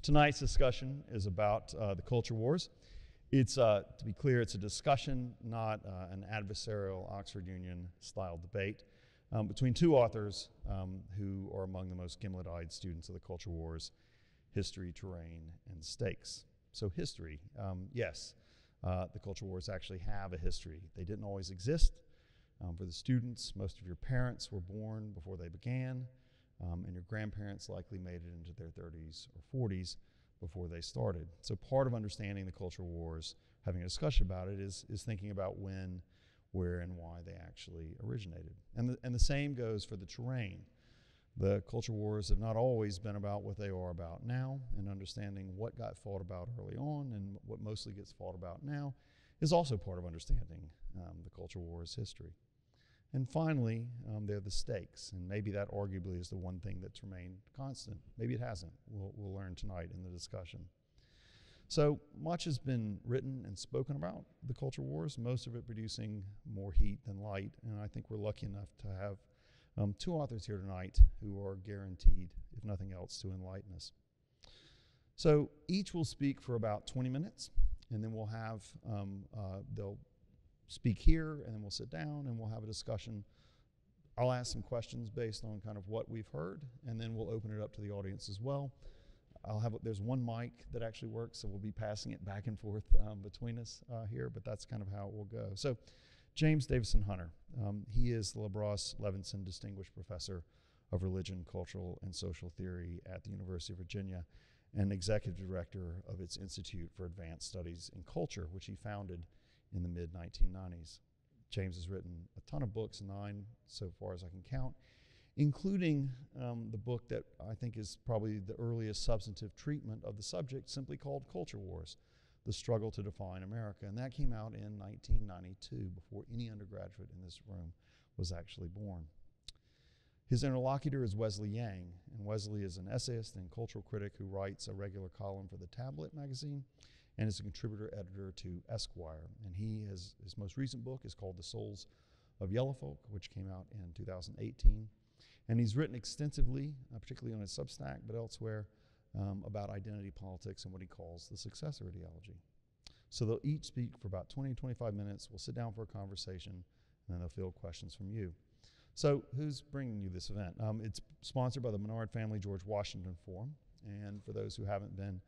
Tonight's discussion is about the culture wars. It's, to be clear, it's a discussion, not an adversarial Oxford Union-style debate between two authors who are among the most gimlet-eyed students of the culture wars: history, terrain, and stakes. So history, yes, the culture wars actually have a history. They didn't always exist. For the students, most of your parents were born before they began, and your grandparents likely made it into their 30s or 40s before they started. So part of understanding the culture wars, having a discussion about it, is thinking about when, where, and why they actually originated. And the same goes for the terrain. The culture wars have not always been about what they are about now, and understanding what got fought about early on and what mostly gets fought about now is also part of understanding the culture wars history. And finally, they're the stakes, and maybe that arguably is the one thing that's remained constant. Maybe it hasn't. We'll learn tonight in the discussion. So much has been written and spoken about the culture wars, most of it producing more heat than light, and I think we're lucky enough to have two authors here tonight who are guaranteed, if nothing else, to enlighten us. So each will speak for about 20 minutes, and then we'll have, they'll speak here, and then we'll sit down and we'll have a discussion. I'll ask some questions based on kind of what we've heard, and then we'll open it up to the audience as well. There's one mic that actually works, so we'll be passing it back and forth between us here, but that's kind of how it will go. So James Davison Hunter, he is the LaBrosse-Levinson Distinguished Professor of Religion, Cultural, and Social Theory at the University of Virginia, and Executive Director of its Institute for Advanced Studies in Culture, which he founded in the mid-1990s. James has written a ton of books, 9 so far as I can count, including the book that I think is probably the earliest substantive treatment of the subject, simply called Culture Wars: The Struggle to Define America. And that came out in 1992, before any undergraduate in this room was actually born. His interlocutor is Wesley Yang, and Wesley is an essayist and cultural critic who writes a regular column for the Tablet magazine and is a contributor editor to Esquire. And his most recent book is called The Souls of Yellow Folk, which came out in 2018. And he's written extensively, particularly on his Substack, but elsewhere, about identity politics and what he calls the successor ideology. So they'll each speak for about 20 to 25 minutes. We'll sit down for a conversation, and then they'll field questions from you. So who's bringing you this event? It's sponsored by the Menard Family George Washington Forum. And for those who haven't been,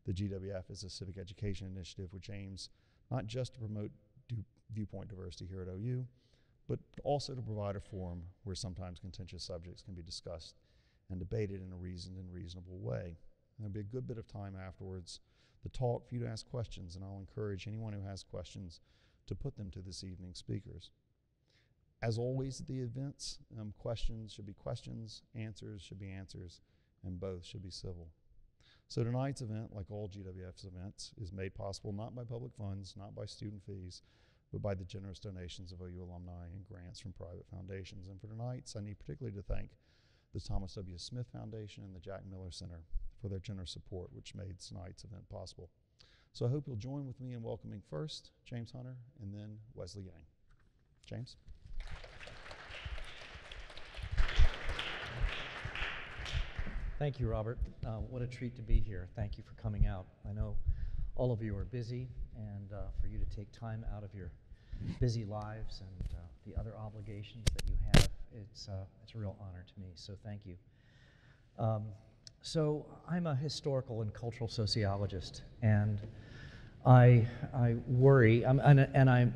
the GWF is a civic education initiative which aims not just to promote viewpoint diversity here at OU, but also to provide a forum where sometimes contentious subjects can be discussed and debated in a reasoned and reasonable way. There'll be a good bit of time afterwards to talk, for you to ask questions, and I'll encourage anyone who has questions to put them to this evening's speakers. As always at the events, questions should be questions, answers should be answers, and both should be civil. So tonight's event, like all GWF's events, is made possible not by public funds, not by student fees, but by the generous donations of OU alumni and grants from private foundations. And for tonight's, I need particularly to thank the Thomas W. Smith Foundation and the Jack Miller Center for their generous support, which made tonight's event possible. So I hope you'll join with me in welcoming first James Hunter and then Wesley Yang. James? Thank you, Robert. What a treat to be here. Thank you for coming out. I know all of you are busy, and for you to take time out of your busy lives and the other obligations that you have, it's a real honor to me, so thank you. So I'm a historical and cultural sociologist, and I worry, and I'm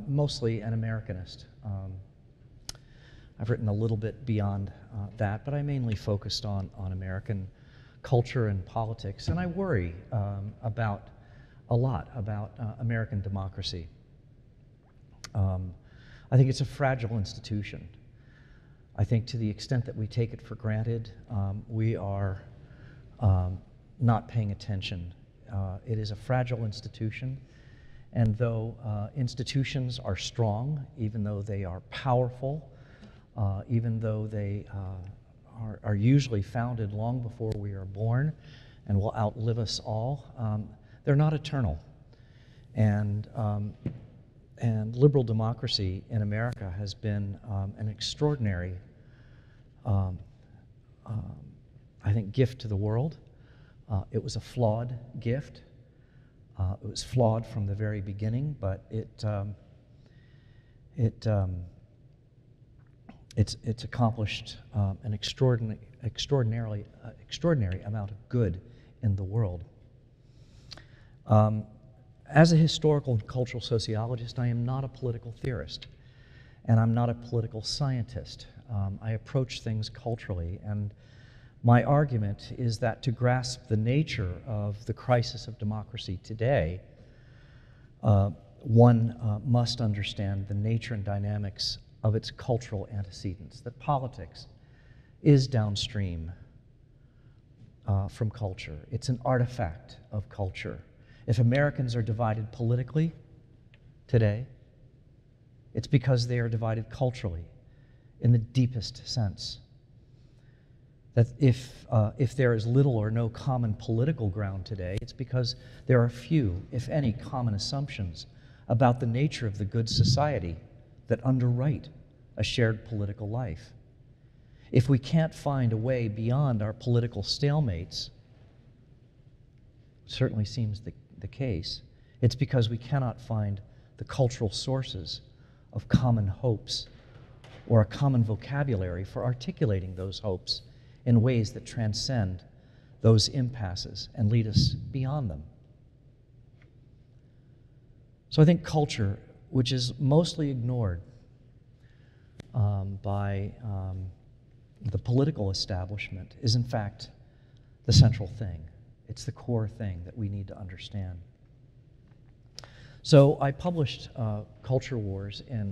mostly an Americanist. I've written a little bit beyond that, but I mainly focused on American culture and politics, and I worry a lot about American democracy. I think it's a fragile institution. I think to the extent that we take it for granted, we are not paying attention. It is a fragile institution, and though institutions are strong, even though they are powerful, even though they are usually founded long before we are born and will outlive us all, they're not eternal. And liberal democracy in America has been an extraordinary, I think, gift to the world. It was a flawed gift. It was flawed from the very beginning, but it's accomplished an extraordinary amount of good in the world. As a historical and cultural sociologist, I am not a political theorist, and I'm not a political scientist. I approach things culturally, and my argument is that to grasp the nature of the crisis of democracy today, one must understand the nature and dynamics of its cultural antecedents, that politics is downstream from culture. It's an artifact of culture. If Americans are divided politically today, it's because they are divided culturally in the deepest sense. That if there is little or no common political ground today, it's because there are few, if any, common assumptions about the nature of the good society that underwrite a shared political life. If we can't find a way beyond our political stalemates, certainly seems the case, it's because we cannot find the cultural sources of common hopes or a common vocabulary for articulating those hopes in ways that transcend those impasses and lead us beyond them. So I think culture, which is mostly ignored by the political establishment, is in fact the central thing. It's the core thing that we need to understand. So I published Culture Wars in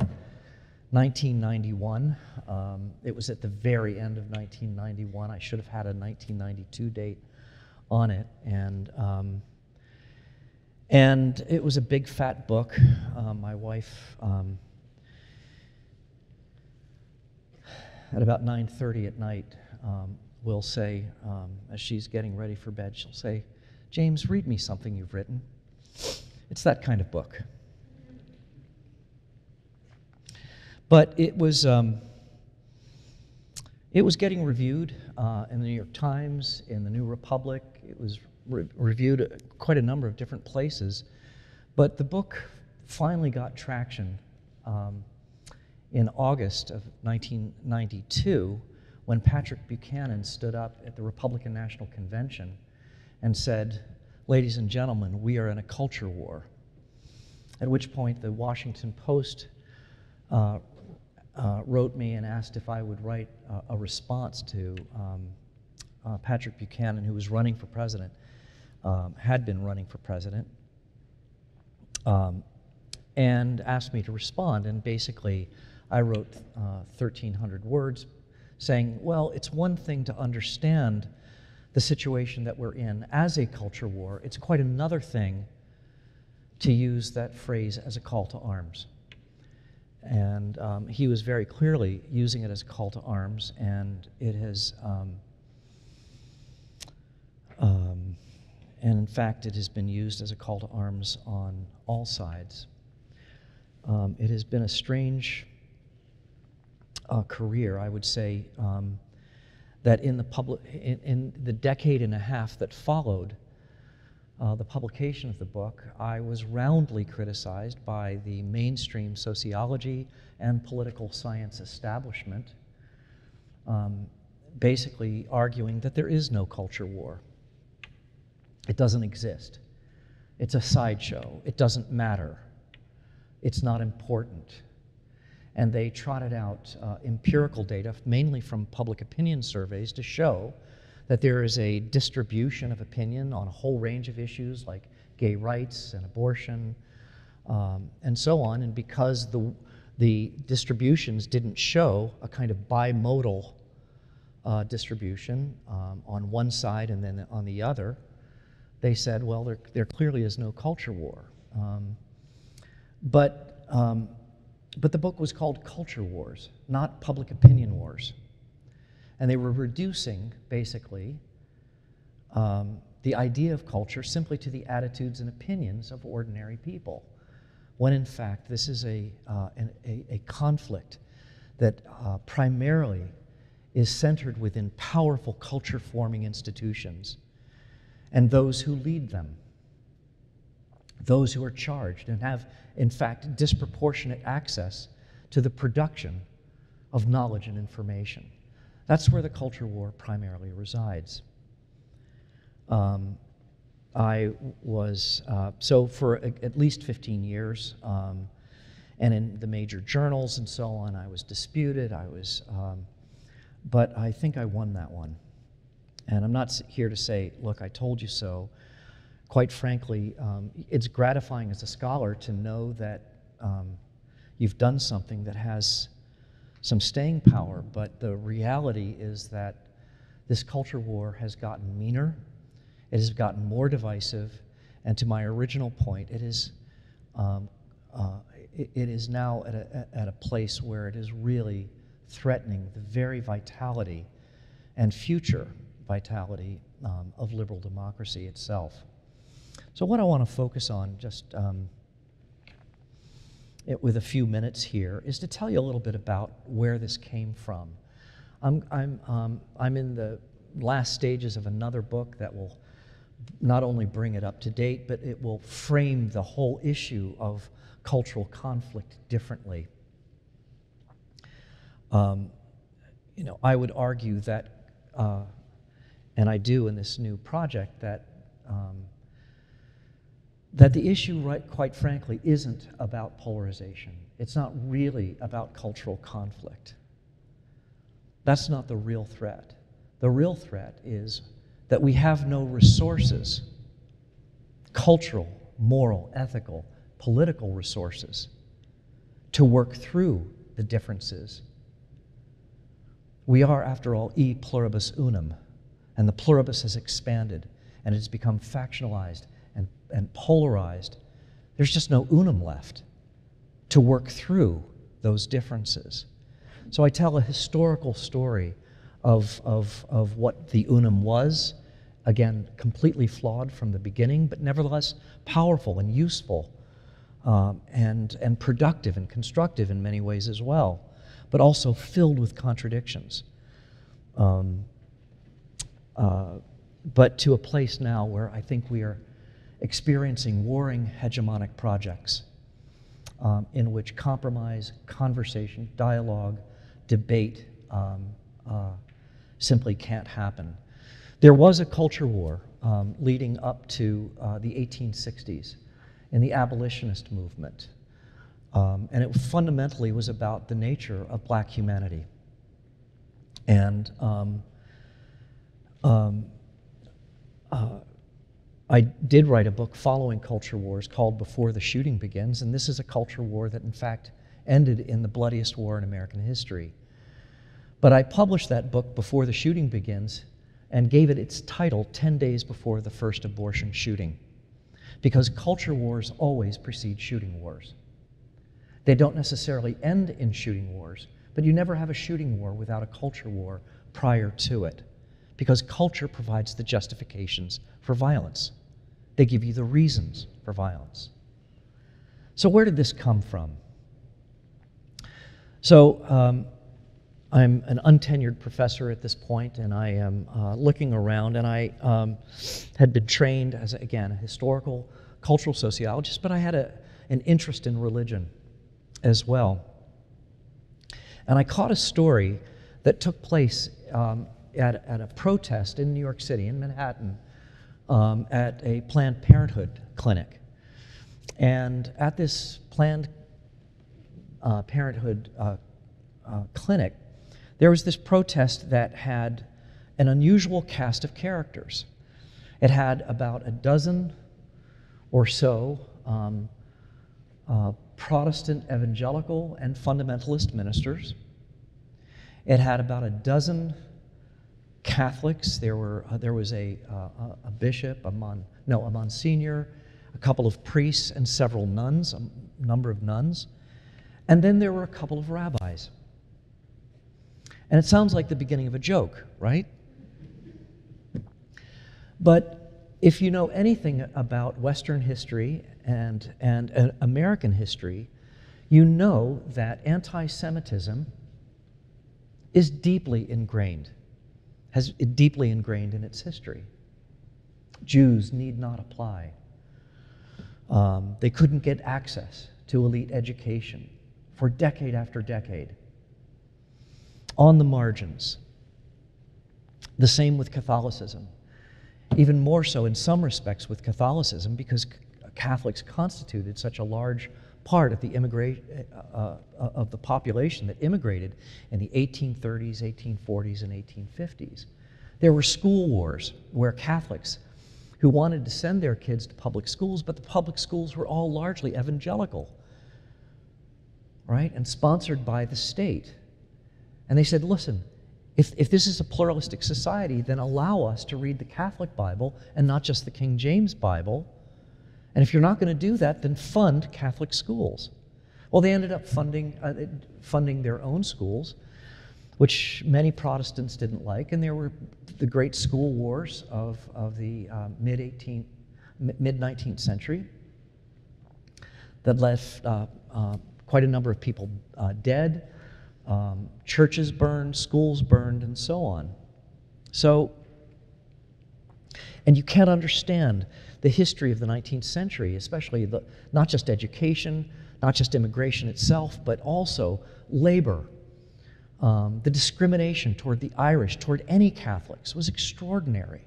1991. It was at the very end of 1991. I should have had a 1992 date on it, and it was a big fat book. My wife, at about 9:30 at night, will say, as she's getting ready for bed, she'll say, "James, read me something you've written." It's that kind of book. But it was getting reviewed in the New York Times, in the New Republic. It was reviewed at quite a number of different places. But the book finally got traction in August of 1992 when Patrick Buchanan stood up at the Republican National Convention and said, "Ladies and gentlemen, we are in a culture war." At which point the Washington Post wrote me and asked if I would write a response to Patrick Buchanan, who was running for president, had been running for president, and asked me to respond. And basically, I wrote 1,300 words saying, well, it's one thing to understand the situation that we're in as a culture war. It's quite another thing to use that phrase as a call to arms. And he was very clearly using it as a call to arms, and it has, and in fact, it has been used as a call to arms on all sides. It has been a strange career, I would say, that in the decade and a half that followed the publication of the book, I was roundly criticized by the mainstream sociology and political science establishment, basically arguing that there is no culture war. It doesn't exist. It's a sideshow. It doesn't matter. It's not important. And they trotted out empirical data, mainly from public opinion surveys, to show that there is a distribution of opinion on a whole range of issues like gay rights and abortion and so on. And because the distributions didn't show a kind of bimodal distribution on one side and then on the other, they said, well, there clearly is no culture war. But the book was called Culture Wars, not Public Opinion Wars. And they were reducing, basically, the idea of culture simply to the attitudes and opinions of ordinary people, when in fact this is a conflict that primarily is centered within powerful culture-forming institutions and those who lead them, those who are charged and have, in fact, disproportionate access to the production of knowledge and information. That's where the culture war primarily resides. I was, so for at least 15 years, and in the major journals and so on, I was disputed, but I think I won that one. And I'm not here to say, look, I told you so. Quite frankly, it's gratifying as a scholar to know that you've done something that has some staying power, but the reality is that this culture war has gotten meaner, it has gotten more divisive, and to my original point, it is now at a place where it is really threatening the very vitality and future vitality of liberal democracy itself. So what I want to focus on, just with a few minutes here, is to tell you a little bit about where this came from. I'm in the last stages of another book that will not only bring it up to date, but it will frame the whole issue of cultural conflict differently. I would argue that, and I do in this new project, that the issue, quite frankly, isn't about polarization. It's not really about cultural conflict. That's not the real threat. The real threat is that we have no resources, cultural, moral, ethical, political resources, to work through the differences. We are, after all, e pluribus unum, and the pluribus has expanded, and it has become factionalized and polarized. There's just no unum left to work through those differences. So I tell a historical story of what the unum was, again, completely flawed from the beginning, but nevertheless powerful and useful, and productive and constructive in many ways as well, but also filled with contradictions. But to a place now where I think we are experiencing warring hegemonic projects in which compromise, conversation, dialogue, debate simply can't happen. There was a culture war leading up to the 1860s in the abolitionist movement. And it fundamentally was about the nature of black humanity. And I did write a book following culture wars called Before the Shooting Begins, and this is a culture war that in fact ended in the bloodiest war in American history. But I published that book Before the Shooting Begins and gave it its title 10 days before the first abortion shooting, because culture wars always precede shooting wars. They don't necessarily end in shooting wars, but you never have a shooting war without a culture war prior to it, because culture provides the justifications for violence. They give you the reasons for violence. So where did this come from? So I'm an untenured professor at this point, and I am looking around, and I had been trained as, again, a historical, cultural sociologist, but I had an interest in religion as well. And I caught a story that took place at a protest in New York City, in Manhattan, at a Planned Parenthood clinic. And at this Planned Parenthood clinic, there was this protest that had an unusual cast of characters. It had about a dozen or so Protestant evangelical and fundamentalist ministers. It had about a dozen Catholics. There was a bishop, a monsignor, a couple of priests, and several nuns, a number of nuns. And then there were a couple of rabbis. And it sounds like the beginning of a joke, right? But if you know anything about Western history and American history, you know that anti-Semitism is deeply ingrained in its history. Jews need not apply. They couldn't get access to elite education for decade after decade. On the margins. The same with Catholicism. Even more so in some respects with Catholicism, because Catholics constituted such a large part of the of the population that immigrated in the 1830s, 1840s, and 1850s. There were school wars where Catholics who wanted to send their kids to public schools, but the public schools were all largely evangelical, right, and sponsored by the state. And they said, listen, if this is a pluralistic society, then allow us to read the Catholic Bible and not just the King James Bible. And if you're not going to do that, then fund Catholic schools. Well, they ended up funding their own schools, which many Protestants didn't like, and there were the great school wars of the mid-19th century that left quite a number of people dead, churches burned, schools burned, and so on. So, and you can't understand the history of the 19th century, especially not just education, not just immigration itself, but also labor. The discrimination toward the Irish, toward any Catholics, was extraordinary.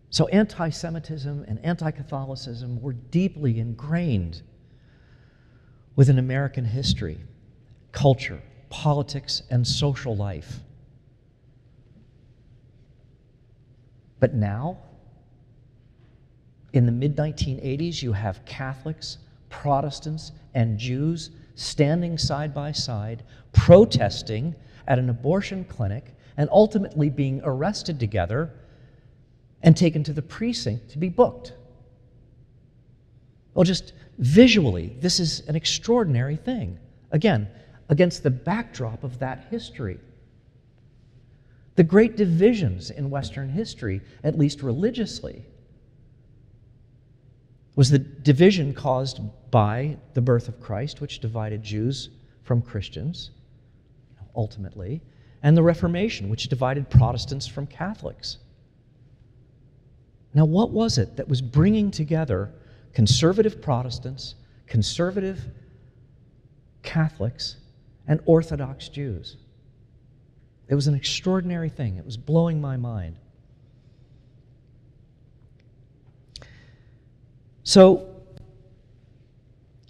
So anti-Semitism and anti-Catholicism were deeply ingrained within American history, culture, politics, and social life. But now, in the mid-1980s, you have Catholics, Protestants, and Jews standing side by side, protesting at an abortion clinic, and ultimately being arrested together and taken to the precinct to be booked. Well, just visually, this is an extraordinary thing. Again, against the backdrop of that history. The great divisions in Western history, at least religiously, was the division caused by the birth of Christ, which divided Jews from Christians, ultimately, and the Reformation, which divided Protestants from Catholics. Now, what was it that was bringing together conservative Protestants, conservative Catholics, and Orthodox Jews? It was an extraordinary thing. It was blowing my mind. So,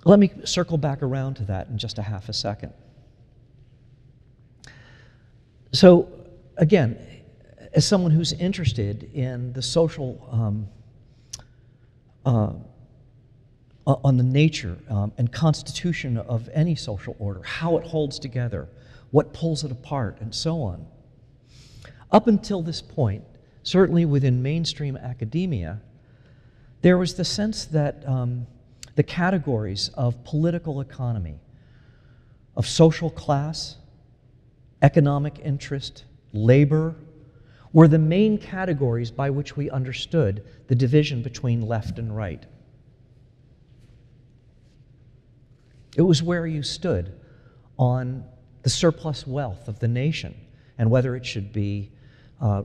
let me circle back around to that in just a half a second. So, again, as someone who's interested in the social, on the nature and constitution of any social order, how it holds together, what pulls it apart, and so on. Up until this point, certainly within mainstream academia, there was the sense that the categories of political economy, of social class, economic interest, labor, were the main categories by which we understood the division between left and right. It was where you stood on the surplus wealth of the nation and whether it should be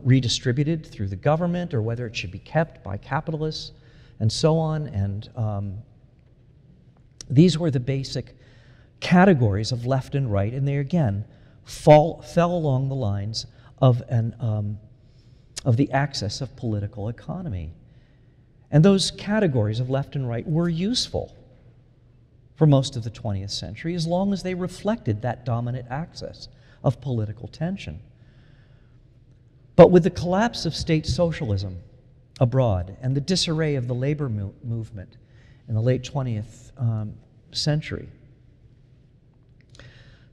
redistributed through the government or whether it should be kept by capitalists and so on. And these were the basic categories of left and right, and they again fell along the lines of the axis of political economy. And those categories of left and right were useful for most of the 20th century as long as they reflected that dominant axis of political tension. But with the collapse of state socialism abroad and the disarray of the labor movement in the late 20th century,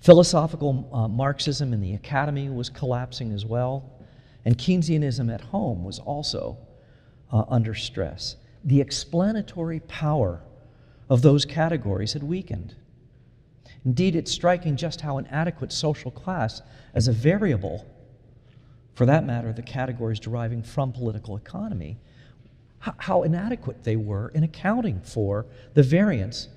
philosophical Marxism in the academy was collapsing as well, and Keynesianism at home was also under stress. The explanatory power of those categories had weakened. Indeed, it's striking just how an adequate social class as a variable, for that matter, the categories deriving from political economy, how inadequate they were in accounting for the variance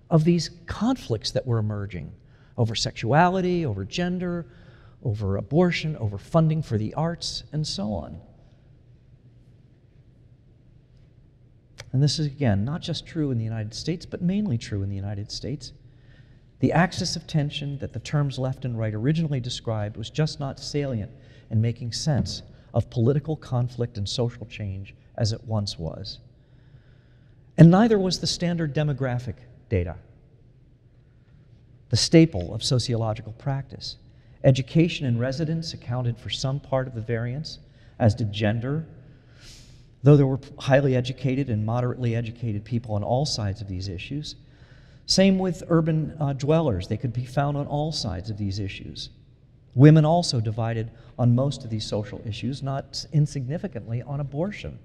of these conflicts that were emerging over sexuality, over gender, over abortion, over funding for the arts, and so on. and this is again not just true in the United States, but mainly true in the United States, the axis of tension that the terms left and right originally described was just not salient in making sense of political conflict and social change as it once was. And neither was the standard demographic data, the staple of sociological practice. Education and residence accounted for some part of the variance, as did gender, though there were highly educated and moderately educated people on all sides of these issues. Same with urban dwellers. They could be found on all sides of these issues. Women also divided on most of these social issues, not insignificantly on abortion,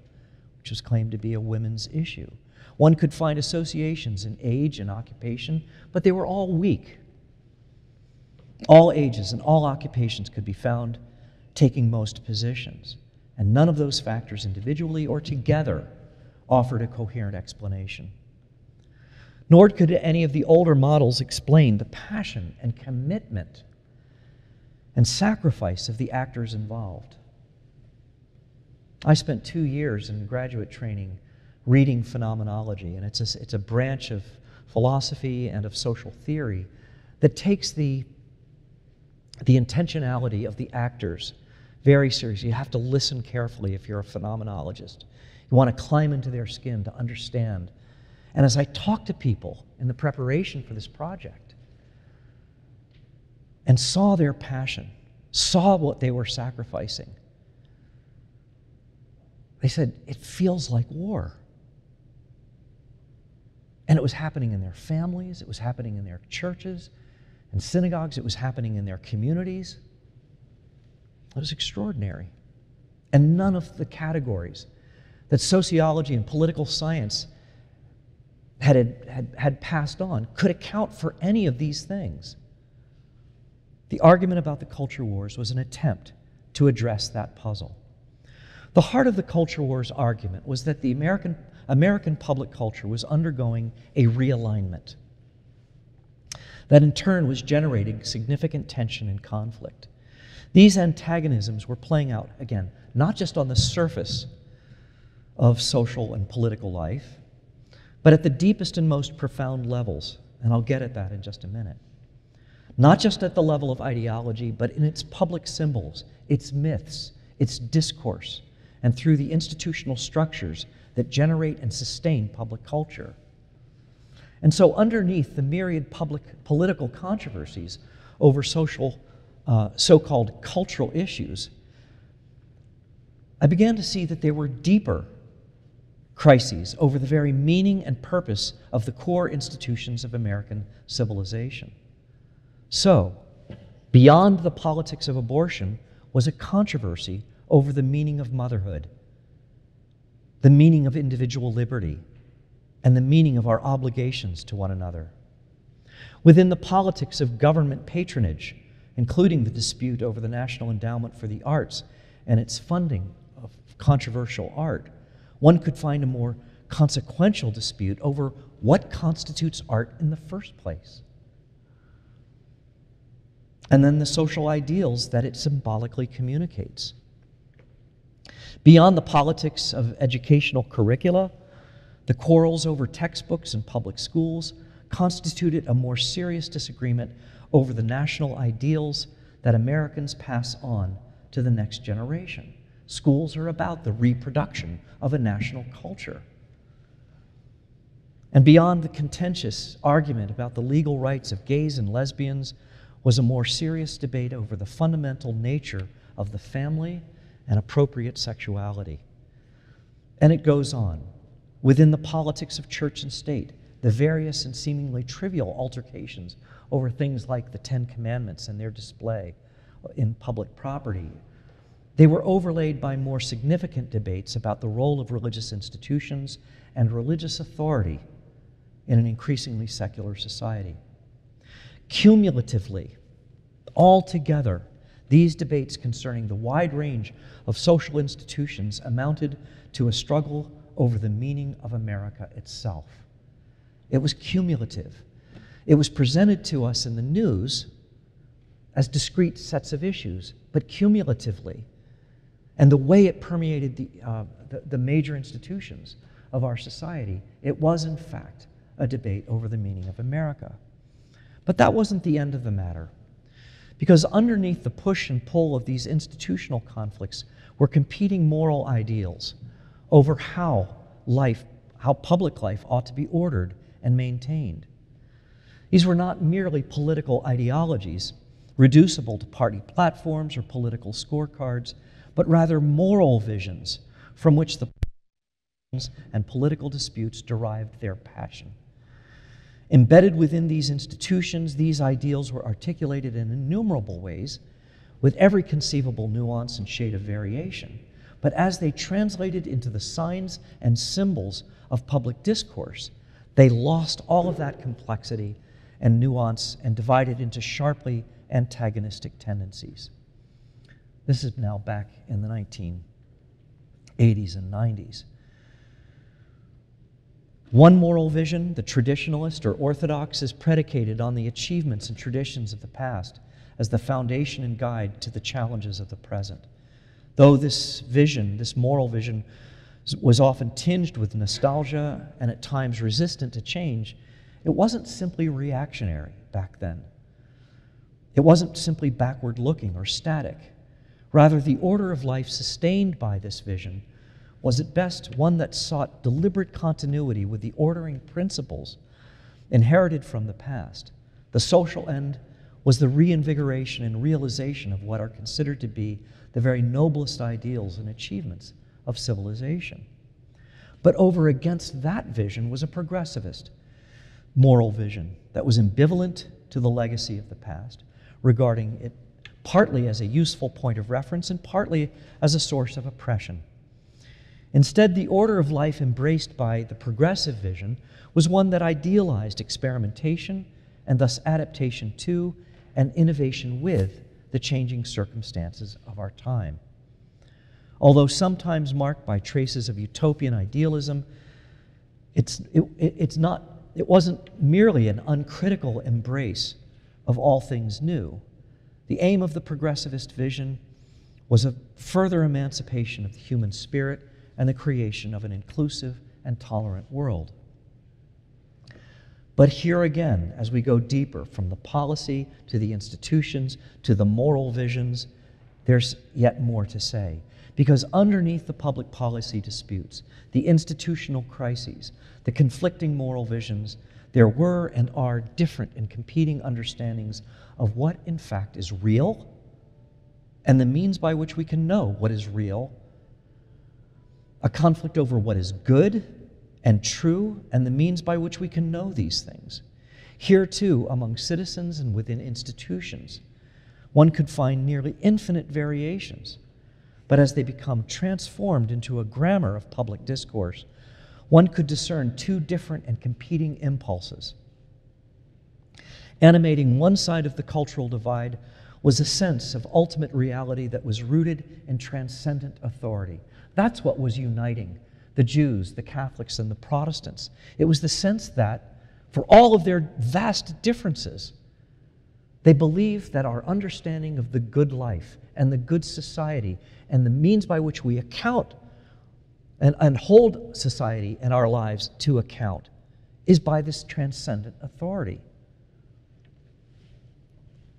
which was claimed to be a women's issue. One could find associations in age and occupation, but they were all weak. All ages and all occupations could be found taking most positions, and none of those factors individually or together offered a coherent explanation. Nor could any of the older models explain the passion and commitment and sacrifice of the actors involved. I spent 2 years in graduate training reading phenomenology, and it's a branch of philosophy and of social theory that takes the intentionality of the actors very seriously. You have to listen carefully if you're a phenomenologist. You want to climb into their skin to understand. And as I talked to people in the preparation for this project and saw their passion, saw what they were sacrificing, they said, it feels like war. And it was happening in their families, it was happening in their churches and synagogues, it was happening in their communities. It was extraordinary. And none of the categories that sociology and political science had passed on could account for any of these things. The argument about the culture wars was an attempt to address that puzzle. The heart of the culture wars argument was that the American public culture was undergoing a realignment that in turn was generating significant tension and conflict. These antagonisms were playing out, again, not just on the surface of social and political life, but at the deepest and most profound levels, and I'll get at that in just a minute. Not just at the level of ideology, but in its public symbols, its myths, its discourse, and through the institutional structures that generate and sustain public culture. And so underneath the myriad political controversies over so-called cultural issues, I began to see that there were deeper crises over the very meaning and purpose of the core institutions of American civilization. So, beyond the politics of abortion was a controversy over the meaning of motherhood, the meaning of individual liberty, and the meaning of our obligations to one another. Within the politics of government patronage, including the dispute over the National Endowment for the Arts and its funding of controversial art, one could find a more consequential dispute over what constitutes art in the first place. And then the social ideals that it symbolically communicates. Beyond the politics of educational curricula, the quarrels over textbooks in public schools constituted a more serious disagreement over the national ideals that Americans pass on to the next generation. Schools are about the reproduction of a national culture. And beyond the contentious argument about the legal rights of gays and lesbians was a more serious debate over the fundamental nature of the family and appropriate sexuality. And it goes on. Within the politics of church and state, the various and seemingly trivial altercations over things like the Ten Commandments and their display in public property, they were overlaid by more significant debates about the role of religious institutions and religious authority in an increasingly secular society. Cumulatively, altogether, these debates concerning the wide range of social institutions amounted to a struggle over the meaning of America itself. It was cumulative. It was presented to us in the news as discrete sets of issues, but cumulatively. And the way it permeated the major institutions of our society. It was, in fact, a debate over the meaning of America. But that wasn't the end of the matter, because underneath the push and pull of these institutional conflicts were competing moral ideals over how public life ought to be ordered and maintained. These were not merely political ideologies, reducible to party platforms or political scorecards, but rather moral visions from which the and political disputes derived their passion. Embedded within these institutions, these ideals were articulated in innumerable ways, with every conceivable nuance and shade of variation. But as they translated into the signs and symbols of public discourse, they lost all of that complexity and nuance and divided into sharply antagonistic tendencies. This is now back in the 1980s and 90s. One moral vision, the traditionalist or orthodox, is predicated on the achievements and traditions of the past as the foundation and guide to the challenges of the present. Though this vision, this moral vision, was often tinged with nostalgia and at times resistant to change, it wasn't simply reactionary back then. It wasn't simply backward-looking or static. Rather, the order of life sustained by this vision was at best one that sought deliberate continuity with the ordering principles inherited from the past. The social end was the reinvigoration and realization of what are considered to be the very noblest ideals and achievements of civilization. But over against that vision was a progressivist moral vision that was ambivalent to the legacy of the past, regarding it partly as a useful point of reference and partly as a source of oppression. Instead, the order of life embraced by the progressive vision was one that idealized experimentation and thus adaptation to and innovation with the changing circumstances of our time. Although sometimes marked by traces of utopian idealism, it wasn't merely an uncritical embrace of all things new. The aim of the progressivist vision was a further emancipation of the human spirit and the creation of an inclusive and tolerant world. But here again, as we go deeper from the policy to the institutions to the moral visions, there's yet more to say. Because underneath the public policy disputes, the institutional crises, the conflicting moral visions, there were and are different and competing understandings of what in fact is real and the means by which we can know what is real, a conflict over what is good and true and the means by which we can know these things. Here too, among citizens and within institutions, one could find nearly infinite variations. But as they become transformed into a grammar of public discourse, one could discern two different and competing impulses. Animating one side of the cultural divide was a sense of ultimate reality that was rooted in transcendent authority. That's what was uniting the Jews, the Catholics, and the Protestants. It was the sense that, for all of their vast differences, they believed that our understanding of the good life and the good society and the means by which we account and hold society and our lives to account is by this transcendent authority.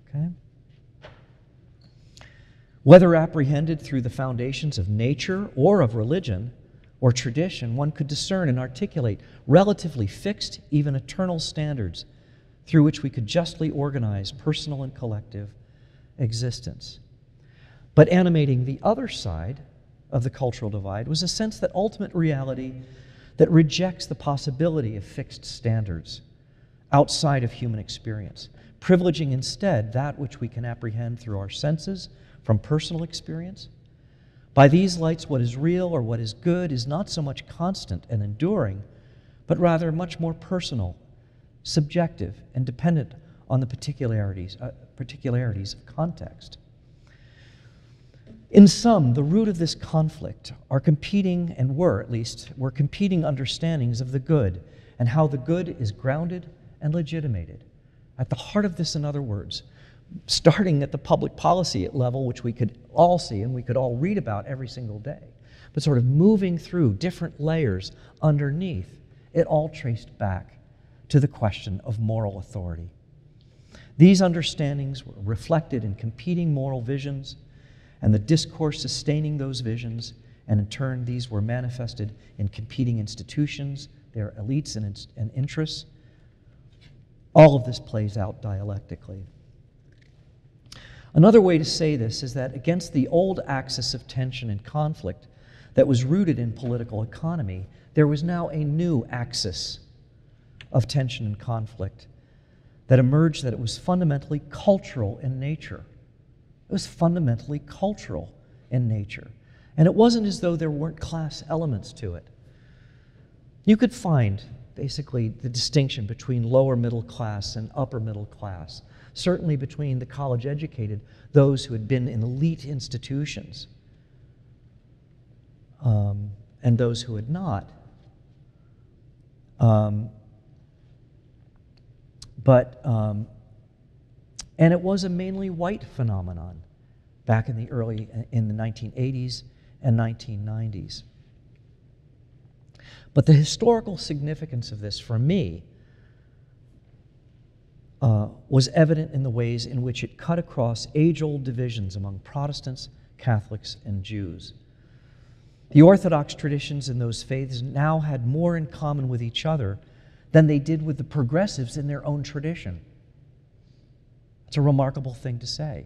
Okay? Whether apprehended through the foundations of nature or of religion or tradition, one could discern and articulate relatively fixed, even eternal standards through which we could justly organize personal and collective existence. But animating the other side of the cultural divide was a sense that ultimate reality that rejects the possibility of fixed standards outside of human experience, privileging instead that which we can apprehend through our senses from personal experience. By these lights, what is real or what is good is not so much constant and enduring, but rather much more personal, subjective, and dependent on the particularities of context. In sum, the root of this conflict are competing, and were competing understandings of the good and how the good is grounded and legitimated. At the heart of this, in other words, starting at the public policy level, which we could all see and we could all read about every single day, but sort of moving through different layers underneath, it all traced back to the question of moral authority. These understandings were reflected in competing moral visions and the discourse sustaining those visions, and in turn these were manifested in competing institutions, their elites and interests. All of this plays out dialectically. Another way to say this is that against the old axis of tension and conflict that was rooted in political economy, there was now a new axis of tension and conflict that emerged, that it was fundamentally cultural in nature. It was fundamentally cultural in nature. And it wasn't as though there weren't class elements to it. You could find basically the distinction between lower middle class and upper middle class, certainly between the college educated, those who had been in elite institutions, and those who had not. And it was a mainly white phenomenon back in the 1980s and 1990s. But the historical significance of this, for me, was evident in the ways in which it cut across age-old divisions among Protestants, Catholics, and Jews. The Orthodox traditions in those faiths now had more in common with each other than they did with the progressives in their own tradition. It's a remarkable thing to say.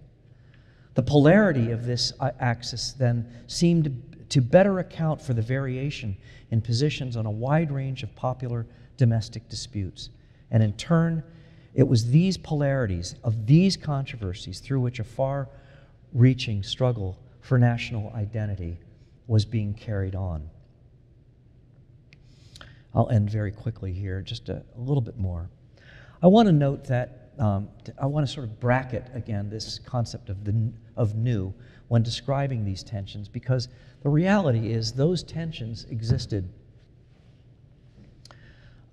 The polarity of this axis then seemed to better account for the variation in positions on a wide range of popular domestic disputes. And in turn, it was these polarities of these controversies through which a far-reaching struggle for national identity was being carried on. I'll end very quickly here, just a little bit more. I want to note that I want to sort of bracket again this concept of new when describing these tensions, because the reality is those tensions existed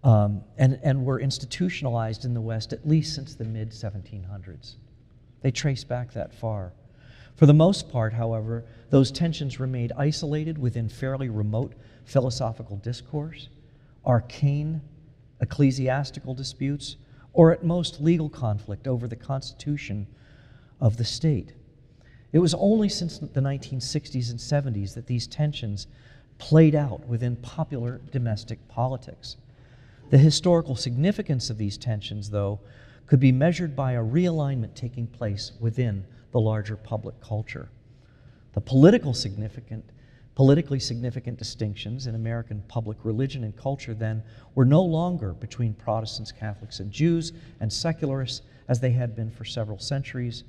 and were institutionalized in the West at least since the mid-1700s. They trace back that far. For the most part, however, those tensions remained isolated within fairly remote philosophical discourse, arcane ecclesiastical disputes, or at most legal conflict over the constitution of the state. It was only since the 1960s and 70s that these tensions played out within popular domestic politics. The historical significance of these tensions, though, could be measured by a realignment taking place within the larger public culture. The politically significant distinctions in American public religion and culture then were no longer between Protestants, Catholics, and Jews and secularists as they had been for several centuries.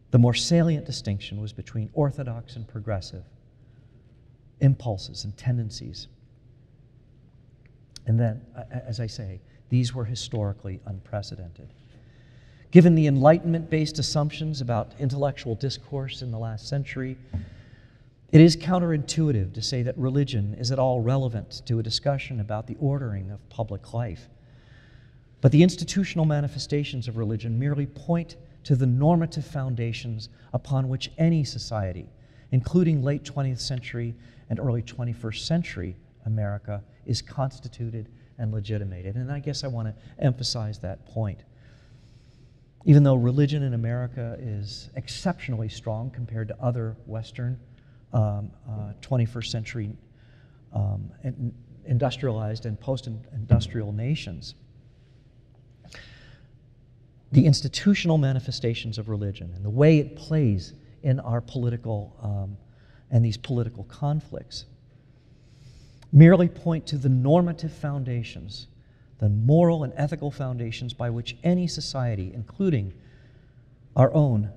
The more salient distinction was between orthodox and progressive impulses and tendencies. And then, as I say, these were historically unprecedented. Given the Enlightenment-based assumptions about intellectual discourse in the last century, it is counterintuitive to say that religion is at all relevant to a discussion about the ordering of public life. But the institutional manifestations of religion merely point to the normative foundations upon which any society, including late 20th century and early 21st century America, is constituted and legitimated. And I guess I want to emphasize that point. Even though religion in America is exceptionally strong compared to other Western 21st century industrialized and post-industrial nations, the institutional manifestations of religion and the way it plays in our political and these political conflicts merely point to the normative foundations, the moral and ethical foundations by which any society, including our own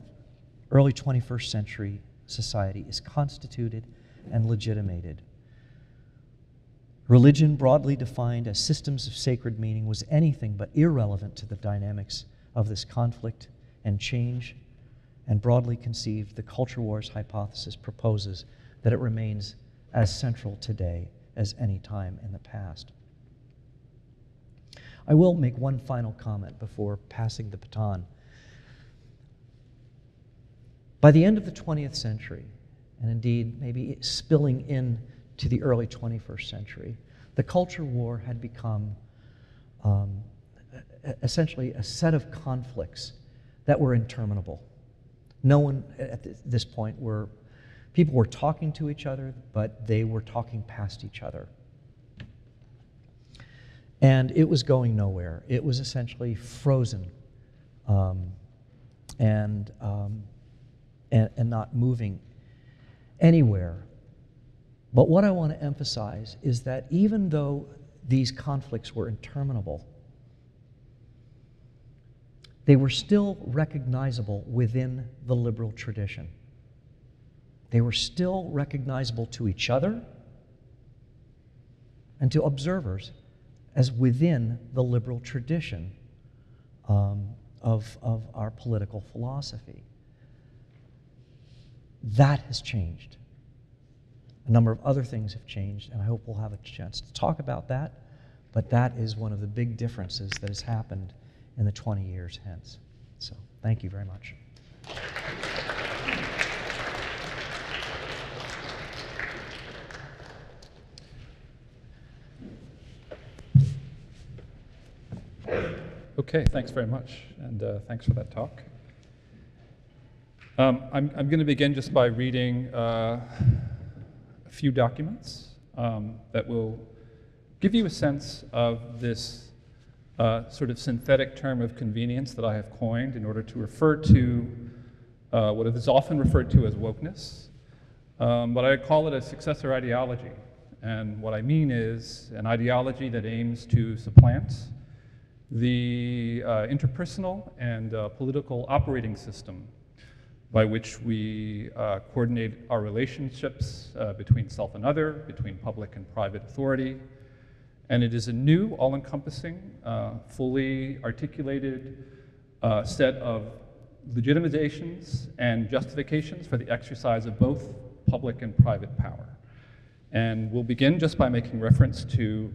early 21st century society, is constituted and legitimated. Religion, broadly defined as systems of sacred meaning, was anything but irrelevant to the dynamics of this conflict and change, and broadly conceived, the culture wars hypothesis proposes that it remains as central today as any time in the past. I will make one final comment before passing the baton. By the end of the 20th century, and indeed maybe spilling in to the early 21st century, the culture war had become essentially a set of conflicts that were interminable. No one at this point people were talking to each other, but they were talking past each other. And it was going nowhere. It was essentially frozen and not moving anywhere. But what I want to emphasize is that even though these conflicts were interminable, they were still recognizable within the liberal tradition. They were still recognizable to each other and to observers as within the liberal tradition of our political philosophy. That has changed. A number of other things have changed, and I hope we'll have a chance to talk about that, but that is one of the big differences that has happened in the 20 years hence. So, thank you very much. Okay, thanks very much, and thanks for that talk. I'm going to begin just by reading a few documents that will give you a sense of this sort of synthetic term of convenience that I have coined in order to refer to what is often referred to as wokeness, but I call it a successor ideology. And what I mean is an ideology that aims to supplant the interpersonal and political operating system by which we coordinate our relationships between self and other, between public and private authority. And it is a new, all-encompassing, fully articulated set of legitimizations and justifications for the exercise of both public and private power. And we'll begin just by making reference to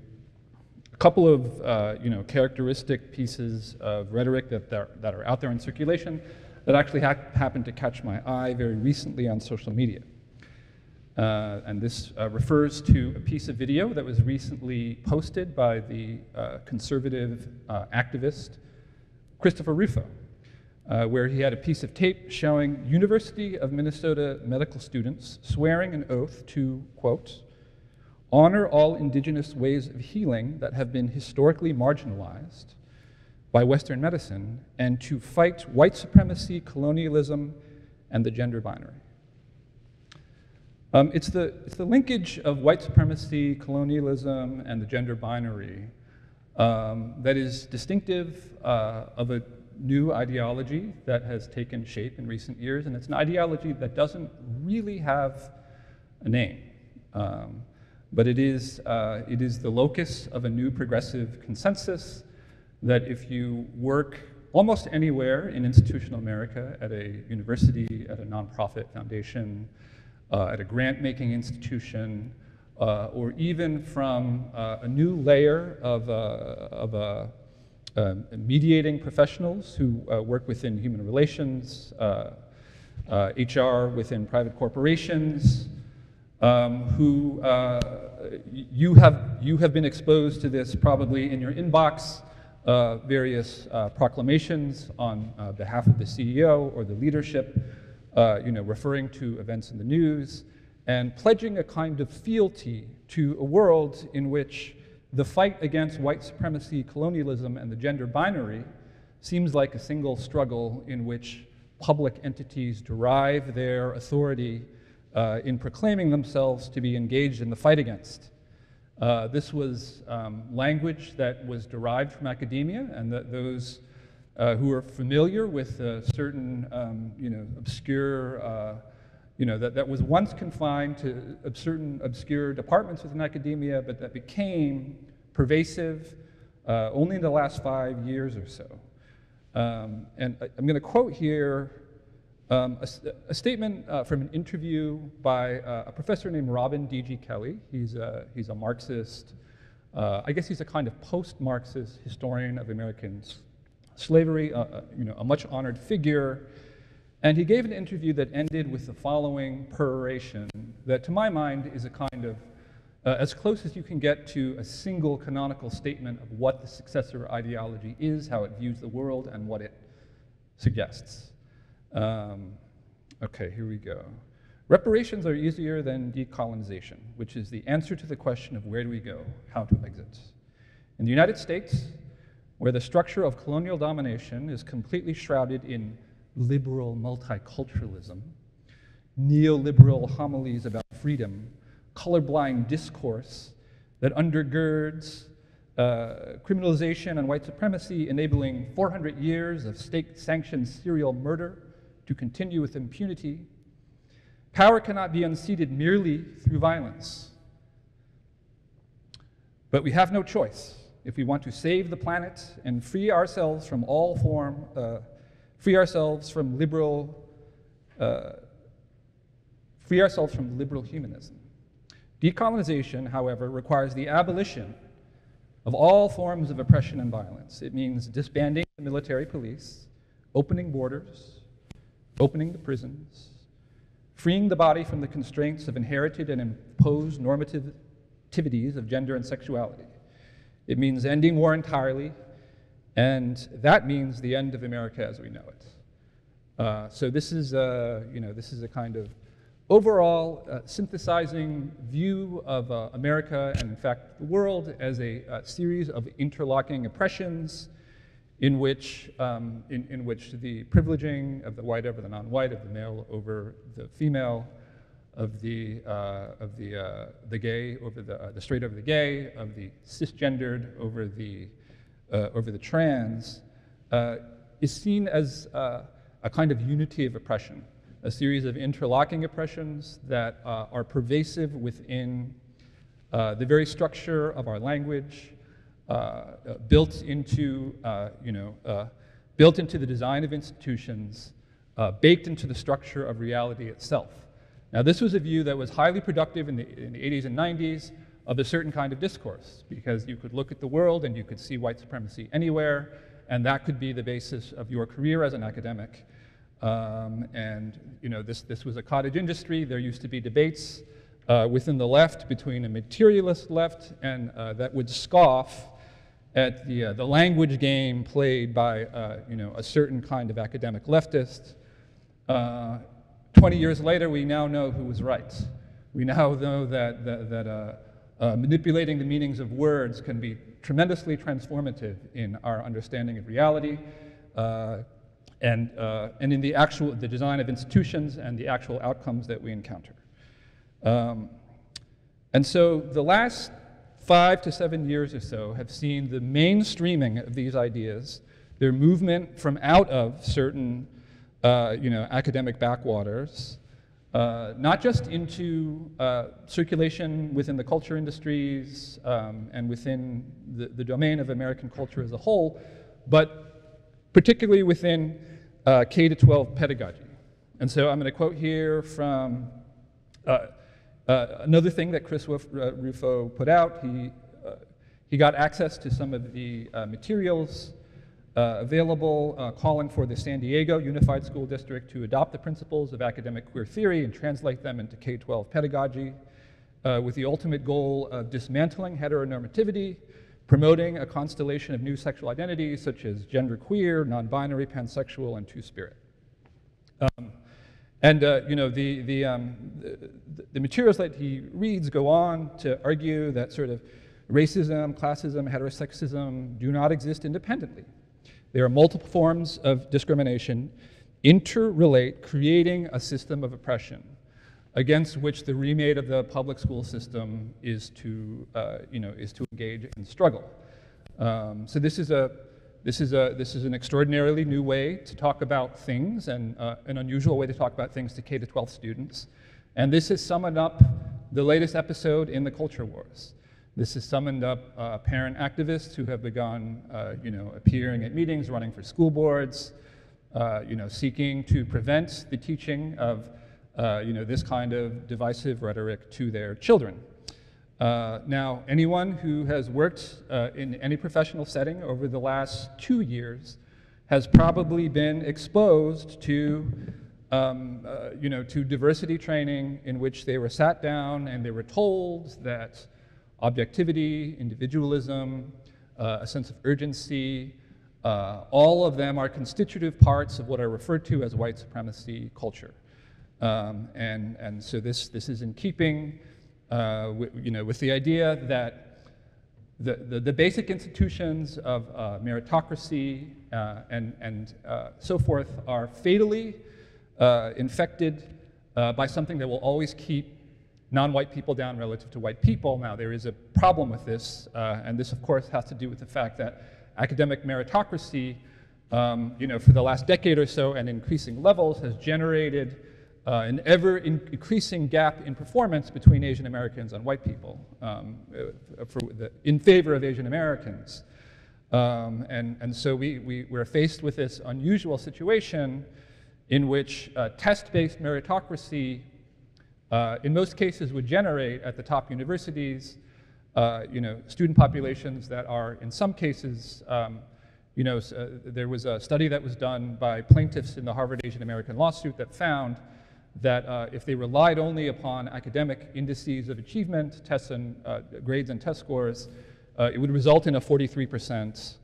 a couple of characteristic pieces of rhetoric that are out there in circulation that actually happened to catch my eye very recently on social media. And this refers to a piece of video that was recently posted by the conservative activist Christopher Rufo, where he had a piece of tape showing University of Minnesota medical students swearing an oath to, quote, honor all indigenous ways of healing that have been historically marginalized by Western medicine, and to fight white supremacy, colonialism, and the gender binary. It's the linkage of white supremacy, colonialism, and the gender binary that is distinctive of a new ideology that has taken shape in recent years, and it's an ideology that doesn't really have a name. But it is the locus of a new progressive consensus that if you work almost anywhere in institutional America, at a university, at a nonprofit foundation, at a grant-making institution, or even from a new layer of mediating professionals who work within human relations, HR within private corporations, who you have been exposed to this probably in your inbox, various proclamations on behalf of the CEO or the leadership, referring to events in the news, and pledging a kind of fealty to a world in which the fight against white supremacy, colonialism, and the gender binary seems like a single struggle in which public entities derive their authority in proclaiming themselves to be engaged in the fight against. This was language that was derived from academia, and that those who are familiar with certain, obscure, that was once confined to certain obscure departments within academia, but that became pervasive only in the last 5 years or so. And I'm going to quote here a statement from an interview by a professor named Robin D.G. Kelly. He's a Marxist, I guess he's a kind of post-Marxist historian of American slavery, a much honored figure. And he gave an interview that ended with the following peroration that, to my mind, is a kind of as close as you can get to a single canonical statement of what the successor ideology is, how it views the world, and what it suggests. Okay, here we go. Reparations are easier than decolonization, which is the answer to the question of where do we go, how to exit. In the United States, where the structure of colonial domination is completely shrouded in liberal multiculturalism, neoliberal homilies about freedom, colorblind discourse that undergirds criminalization and white supremacy, enabling 400 years of state-sanctioned serial murder to continue with impunity, power cannot be unseated merely through violence. But we have no choice if we want to save the planet and free ourselves from liberal humanism. Decolonization, however, requires the abolition of all forms of oppression and violence. It means disbanding the military police, opening borders, opening the prisons, freeing the body from the constraints of inherited and imposed normativities of gender and sexuality. It means ending war entirely, and that means the end of America as we know it. So this is a kind of overall synthesizing view of America and, in fact, the world as a series of interlocking oppressions in which the privileging of the white over the non-white, of the male over the female, of the gay over the straight over the gay, of the cisgendered over the trans, is seen as a kind of unity of oppression, a series of interlocking oppressions that are pervasive within the very structure of our language, built into the design of institutions, baked into the structure of reality itself. Now, this was a view that was highly productive in the 80s and 90s of a certain kind of discourse, because you could look at the world and you could see white supremacy anywhere, and that could be the basis of your career as an academic. This was a cottage industry. There used to be debates within the left between a materialist left and that would scoff at the language game played by a certain kind of academic leftist. 20 years later, we now know who was right. We now know that manipulating the meanings of words can be tremendously transformative in our understanding of reality. And in the design of institutions and the actual outcomes that we encounter. And so the last 5 to 7 years or so have seen the mainstreaming of these ideas, their movement from out of certain academic backwaters, not just into circulation within the culture industries and within the domain of American culture as a whole, but particularly within K-12 pedagogy. And so I'm going to quote here from another thing that Chris Rufo put out. He got access to some of the materials available, calling for the San Diego Unified School District to adopt the principles of academic queer theory and translate them into K-12 pedagogy, with the ultimate goal of dismantling heteronormativity, promoting a constellation of new sexual identities such as genderqueer, non-binary, pansexual, and two-spirit. The materials that he reads go on to argue that sort of racism, classism, heterosexism do not exist independently. There are multiple forms of discrimination, interrelate, creating a system of oppression against which the remade of the public school system is to engage and struggle. So this is an extraordinarily new way to talk about things, and an unusual way to talk about things to K-12 students. And this has summoned up the latest episode in the culture wars. This has summoned up parent activists who have begun, appearing at meetings, running for school boards, seeking to prevent the teaching of this kind of divisive rhetoric to their children. Now, anyone who has worked in any professional setting over the last 2 years has probably been exposed to to diversity training in which they were sat down and they were told that objectivity, individualism, a sense of urgency, all of them are constitutive parts of what are referred to as white supremacy culture. And so this is in keeping with the idea that the basic institutions of meritocracy and so forth are fatally infected by something that will always keep non-white people down relative to white people. Now, there is a problem with this, and this, of course, has to do with the fact that academic meritocracy, for the last decade or so and increasing levels, has generated an ever-increasing gap in performance between Asian Americans and white people in favor of Asian Americans. And so we're faced with this unusual situation in which test-based meritocracy in most cases would generate at the top universities student populations that are in some cases, there was a study that was done by plaintiffs in the Harvard Asian American lawsuit that found that if they relied only upon academic indices of achievement, tests and grades and test scores, it would result in a 43%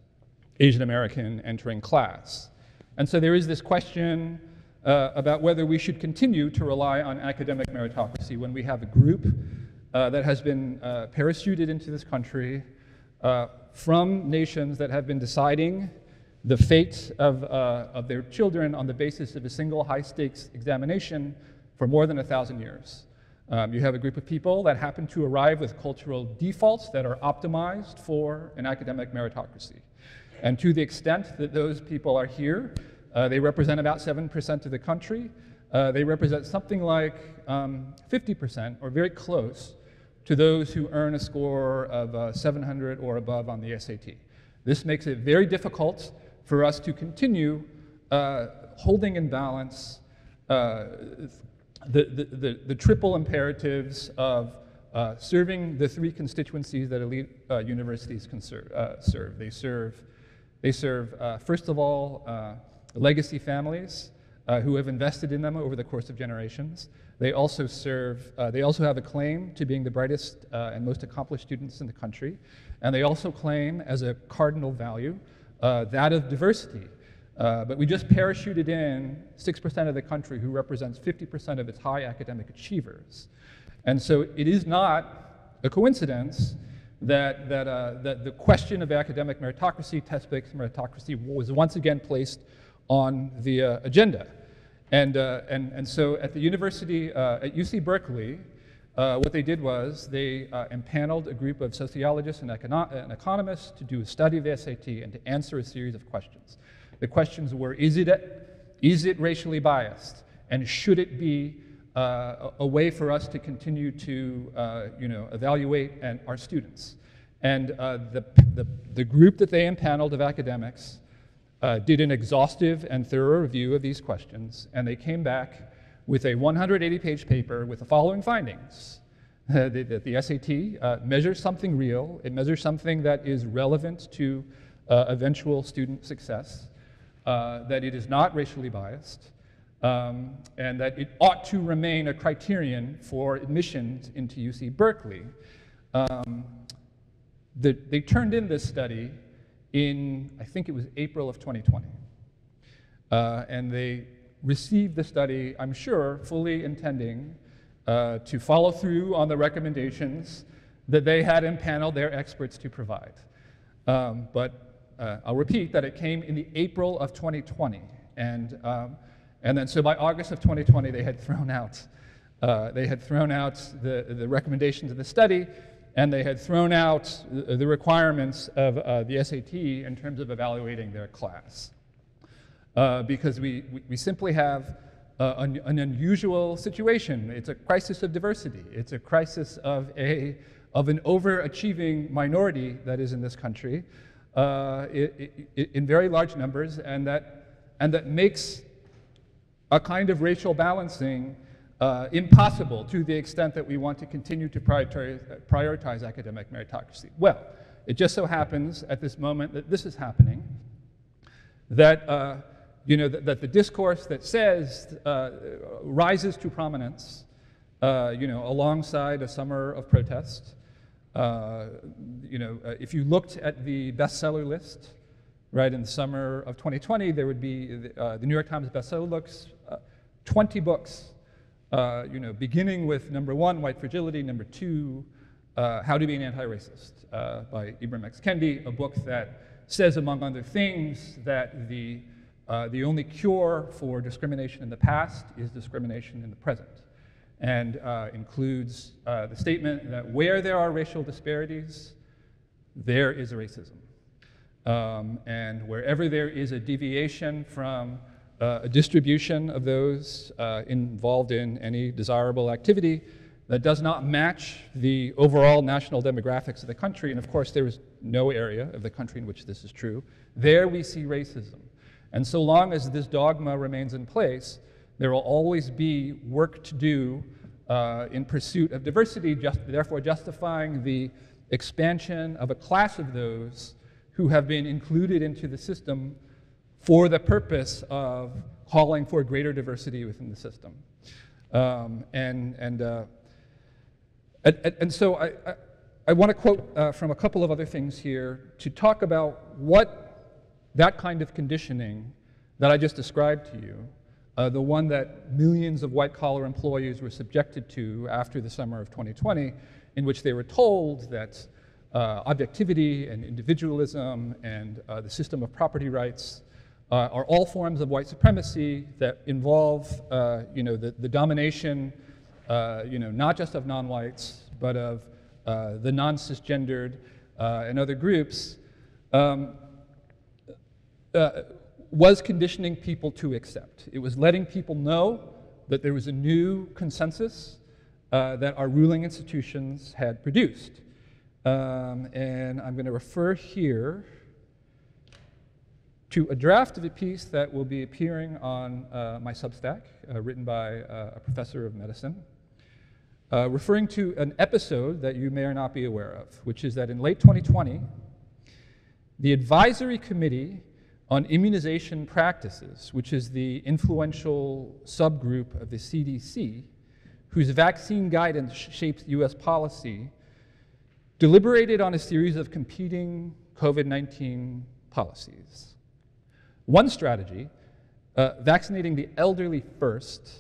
Asian American entering class. And so there is this question about whether we should continue to rely on academic meritocracy when we have a group that has been parachuted into this country from nations that have been deciding the fate of their children on the basis of a single high-stakes examination for more than 1,000 years. You have a group of people that happen to arrive with cultural defaults that are optimized for an academic meritocracy. And to the extent that those people are here, they represent about 7% of the country. They represent something like 50% or very close to those who earn a score of 700 or above on the SAT. This makes it very difficult for us to continue holding in balance the triple imperatives of serving the three constituencies that elite universities can serve. They serve, first of all, legacy families who have invested in them over the course of generations. They also have a claim to being the brightest and most accomplished students in the country. And they also claim as a cardinal value that of diversity. But we just parachuted in 6% of the country who represents 50% of its high academic achievers. And so it is not a coincidence that the question of academic meritocracy, test-based meritocracy, was once again placed on the agenda. And so at the university, at UC Berkeley, what they did was they empaneled a group of sociologists and economists to do a study of the SAT and to answer a series of questions. The questions were, is it racially biased? And should it be a way for us to continue to evaluate our students? And the group that they empaneled of academics did an exhaustive and thorough review of these questions, and they came back with a 180-page paper with the following findings. That the SAT measures something real, it measures something that is relevant to eventual student success, that it is not racially biased, and that it ought to remain a criterion for admissions into UC Berkeley. They turned in this study in, I think it was April of 2020. And they received the study, I'm sure, fully intending to follow through on the recommendations that they had empaneled their experts to provide. But I'll repeat that it came in the April of 2020. And then so by August of 2020, they had thrown out the recommendations of the study, and they had thrown out the requirements of the SAT in terms of evaluating their class. Because we simply have an unusual situation. It's a crisis of diversity. It's a crisis of an overachieving minority that is in this country in very large numbers, and that makes a kind of racial balancing impossible to the extent that we want to continue to prioritize academic meritocracy. Well, it just so happens at this moment that this is happening, that that the discourse that says rises to prominence, alongside a summer of protest. If you looked at the bestseller list, right, in the summer of 2020, there would be the New York Times bestseller looks, 20 books, beginning with number 1, White Fragility, number 2, How to Be an Anti-Racist by Ibram X. Kendi, a book that says, among other things, that the only cure for discrimination in the past is discrimination in the present, and includes the statement that where there are racial disparities, there is racism. And wherever there is a deviation from a distribution of those involved in any desirable activity that does not match the overall national demographics of the country, and of course there is no area of the country in which this is true, there we see racism. And so long as this dogma remains in place, there will always be work to do in pursuit of diversity, therefore justifying the expansion of a class of those who have been included into the system for the purpose of calling for greater diversity within the system. And so I want to quote from a couple of other things here to talk about what that kind of conditioning that I just described to you, the one that millions of white-collar employees were subjected to after the summer of 2020, in which they were told that objectivity and individualism and the system of property rights are all forms of white supremacy that involve the domination not just of non-whites, but of the non-cisgendered and other groups, was conditioning people to accept. It was letting people know that there was a new consensus that our ruling institutions had produced. And I'm going to refer here to a draft of a piece that will be appearing on my Substack, written by a professor of medicine, referring to an episode that you may or not be aware of, which is that in late 2020, the Advisory Committee on Immunization Practices, which is the influential subgroup of the CDC, whose vaccine guidance shapes US policy, deliberated on a series of competing COVID-19 policies. One strategy, vaccinating the elderly first,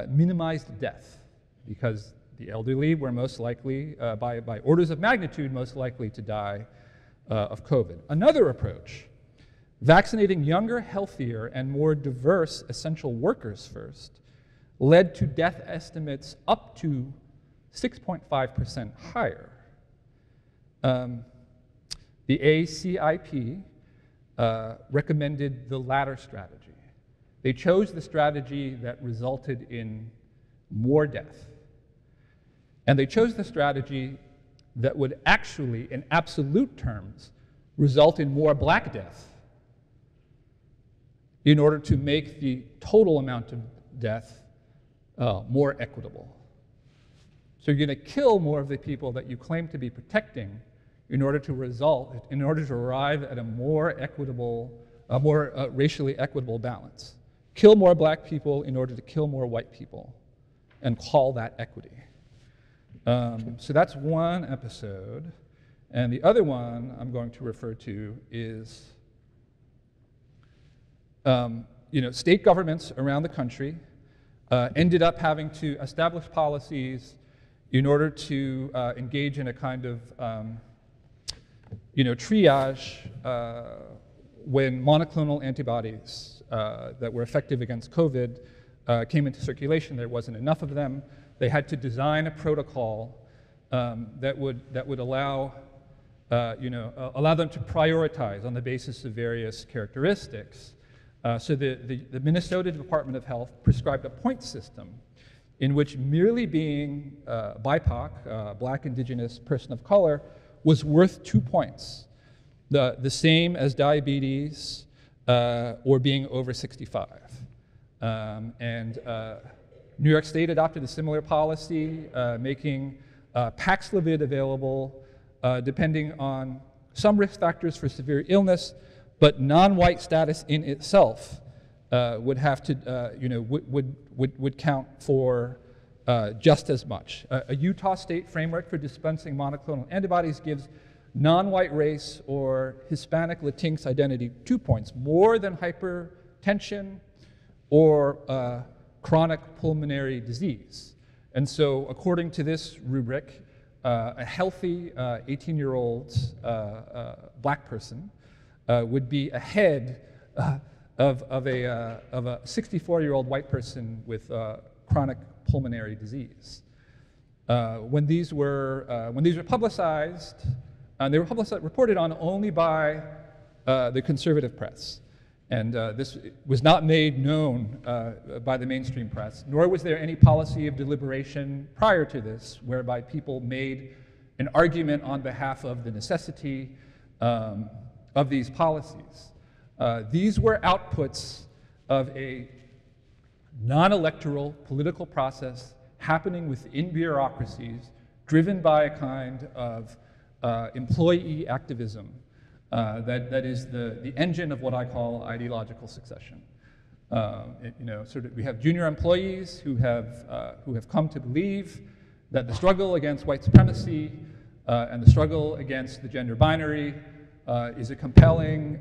minimized death, because the elderly were most likely, by orders of magnitude, most likely to die of COVID. Another approach, vaccinating younger, healthier, and more diverse essential workers first, led to death estimates up to 6.5% higher. The ACIP recommended the latter strategy. They chose the strategy that resulted in more death. And they chose the strategy that would actually, in absolute terms, result in more Black death in order to make the total amount of death more equitable. So you're going to kill more of the people that you claim to be protecting in order to arrive at a more equitable, more racially equitable balance. Kill more Black people in order to kill more white people, and call that equity. So that's one episode. And the other one I'm going to refer to is, state governments around the country ended up having to establish policies in order to engage in a kind of triage when monoclonal antibodies that were effective against COVID came into circulation. There wasn't enough of them. They had to design a protocol that would allow them to prioritize on the basis of various characteristics. So the Minnesota Department of Health prescribed a point system in which merely being BIPOC, Black, Indigenous, person of color, was worth 2 points, the same as diabetes or being over 65. New York State adopted a similar policy, making Paxlovid available depending on some risk factors for severe illness, but non-white status in itself would have to, would count for just as much. A Utah state framework for dispensing monoclonal antibodies gives non-white race or Hispanic Latinx identity 2 points, more than hypertension or chronic pulmonary disease. And so according to this rubric, a healthy 18-year-old black person would be ahead of a 64-year-old white person with chronic pulmonary disease. When these were publicized, they were reported on only by the conservative press. And this was not made known by the mainstream press, nor was there any policy of deliberation prior to this whereby people made an argument on behalf of the necessity of these policies. These were outputs of a non-electoral political process happening within bureaucracies, driven by a kind of employee activism that is the engine of what I call ideological succession. We have junior employees who have come to believe that the struggle against white supremacy and the struggle against the gender binary is a compelling,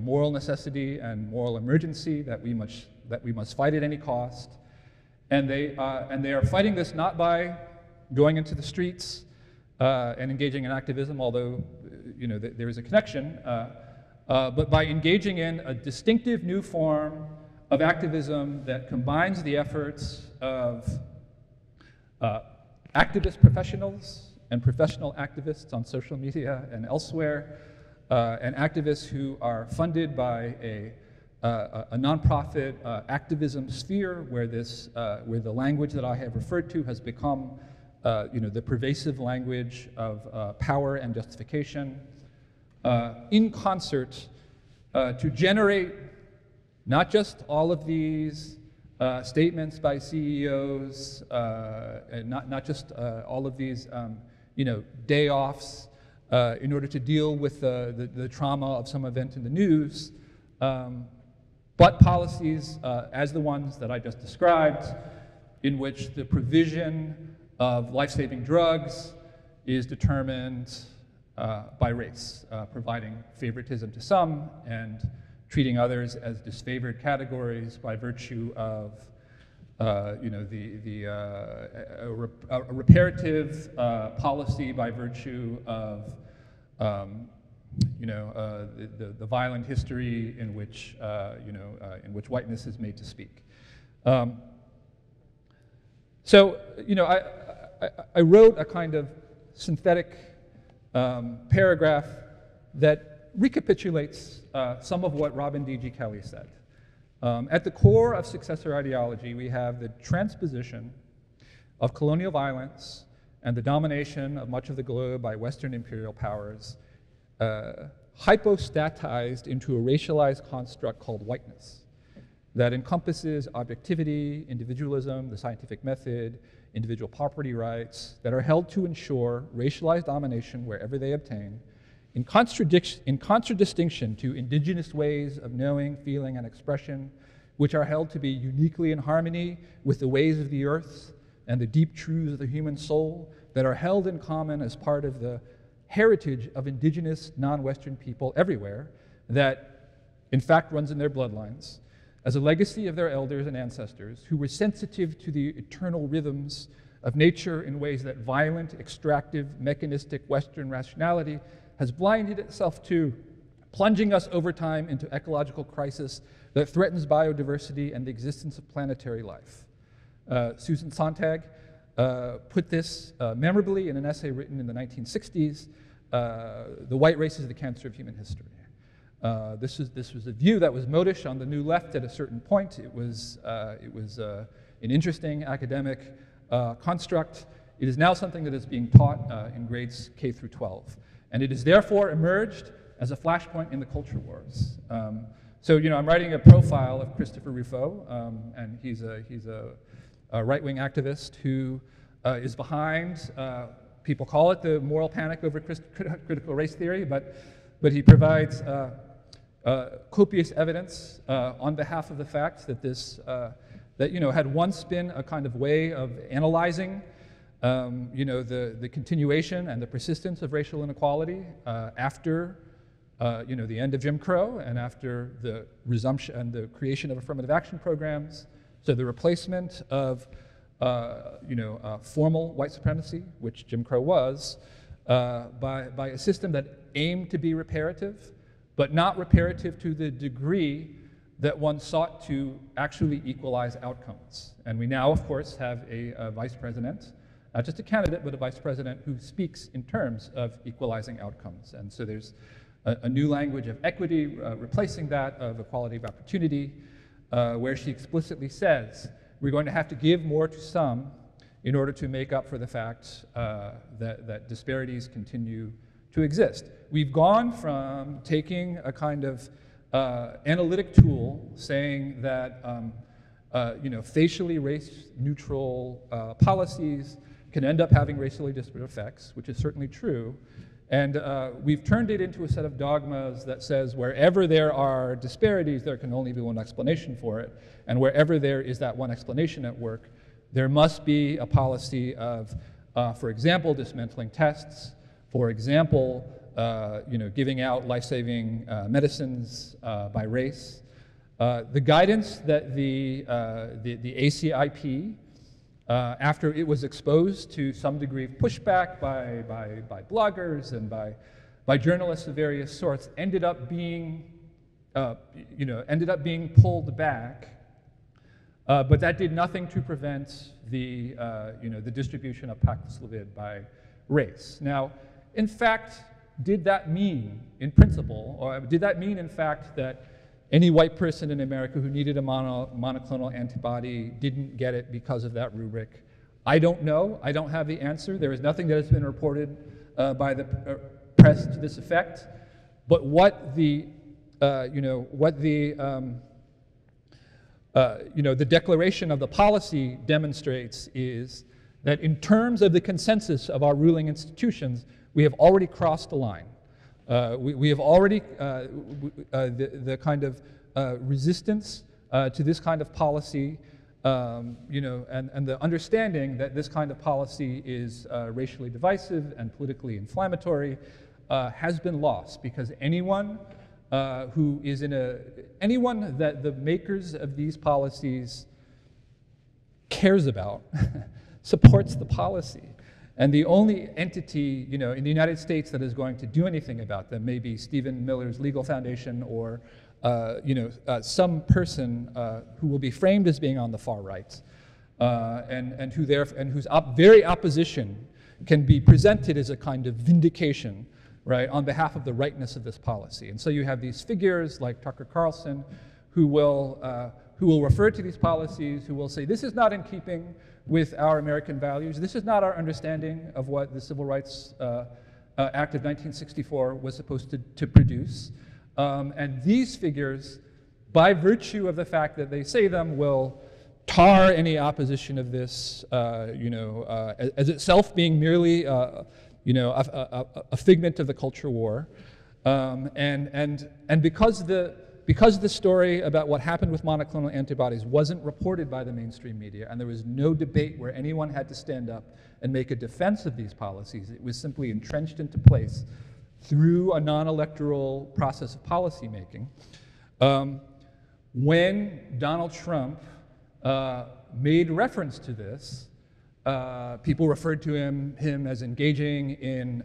moral necessity and moral emergency that we must fight at any cost. And they are fighting this not by going into the streets and engaging in activism, although there is a connection, but by engaging in a distinctive new form of activism that combines the efforts of activist professionals and professional activists on social media and elsewhere, and activists who are funded by a nonprofit activism sphere where the language that I have referred to has become the pervasive language of power and justification, in concert to generate not just all of these statements by CEOs, and not just all of these day offs in order to deal with the trauma of some event in the news, but policies as the ones that I just described, in which the provision of life-saving drugs is determined by race, providing favoritism to some and treating others as disfavored categories by virtue of a reparative policy by virtue of the violent history in which whiteness is made to speak. I wrote a kind of synthetic paragraph that recapitulates some of what Robin D.G. Kelley said. At the core of successor ideology, we have the transposition of colonial violence and the domination of much of the globe by Western imperial powers, hypostatized into a racialized construct called whiteness that encompasses objectivity, individualism, the scientific method, individual property rights that are held to ensure racialized domination wherever they obtain, in contradistinction to indigenous ways of knowing, feeling, and expression, which are held to be uniquely in harmony with the ways of the earth and the deep truths of the human soul that are held in common as part of the heritage of indigenous non-Western people everywhere that, in fact, runs in their bloodlines, as a legacy of their elders and ancestors who were sensitive to the eternal rhythms of nature in ways that violent, extractive, mechanistic Western rationality has blinded itself to, plunging us over time into ecological crisis that threatens biodiversity and the existence of planetary life. Susan Sontag put this memorably in an essay written in the 1960s, The White Race is the Cancer of Human History. This was a view that was modish on the New Left at a certain point. It was an interesting academic construct. It is now something that is being taught in grades K through 12. And it has therefore emerged as a flashpoint in the culture wars. I'm writing a profile of Christopher Rufo, and he's a right-wing activist who is behind, people call it the moral panic over critical race theory, but he provides copious evidence on behalf of the fact that this, had once been a kind of way of analyzing, the continuation and the persistence of racial inequality after, the end of Jim Crow and after the resumption and the creation of affirmative action programs. So the replacement of, formal white supremacy, which Jim Crow was, by a system that aimed to be reparative, but not reparative to the degree that one sought to actually equalize outcomes. And we now, of course, have a vice president, not just a candidate, but a vice president who speaks in terms of equalizing outcomes. And so there's a new language of equity replacing that of equality of opportunity, where she explicitly says, we're going to have to give more to some in order to make up for the fact that disparities continue to exist. We've gone from taking a kind of analytic tool saying that facially race-neutral policies can end up having racially disparate effects, which is certainly true, and we've turned it into a set of dogmas that says wherever there are disparities, there can only be one explanation for it, and wherever there is that one explanation at work, there must be a policy of, for example, dismantling tests, for example, giving out life-saving medicines by race. The guidance that the ACIP, after it was exposed to some degree of pushback by bloggers and by journalists of various sorts, ended up being pulled back. But that did nothing to prevent the distribution of Paxlovid by race. Now, in fact, did that mean, in principle, or did that mean, in fact, that any white person in America who needed a monoclonal antibody didn't get it because of that rubric? I don't know. I don't have the answer. There is nothing that has been reported by the press to this effect. But what the declaration of the policy demonstrates is that in terms of the consensus of our ruling institutions, we have already crossed the line. We have already, the kind of resistance to this kind of policy, and the understanding that this kind of policy is racially divisive and politically inflammatory has been lost, because anyone who is anyone that the makers of these policies cares about supports the policy. And the only entity, in the United States that is going to do anything about them may be Stephen Miller's legal foundation or, some person who will be framed as being on the far right, and whose very opposition can be presented as a kind of vindication, right, on behalf of the rightness of this policy. And so you have these figures like Tucker Carlson, who will refer to these policies, who will say, this is not in keeping with our American values. This is not our understanding of what the Civil Rights Act of 1964 was supposed to produce. And these figures, by virtue of the fact that they say them, will tar any opposition of this, as itself being merely, a figment of the culture war. And because the story about what happened with monoclonal antibodies wasn't reported by the mainstream media, and there was no debate where anyone had to stand up and make a defense of these policies, it was simply entrenched into place through a non-electoral process of policymaking. When Donald Trump made reference to this, people referred to him as engaging in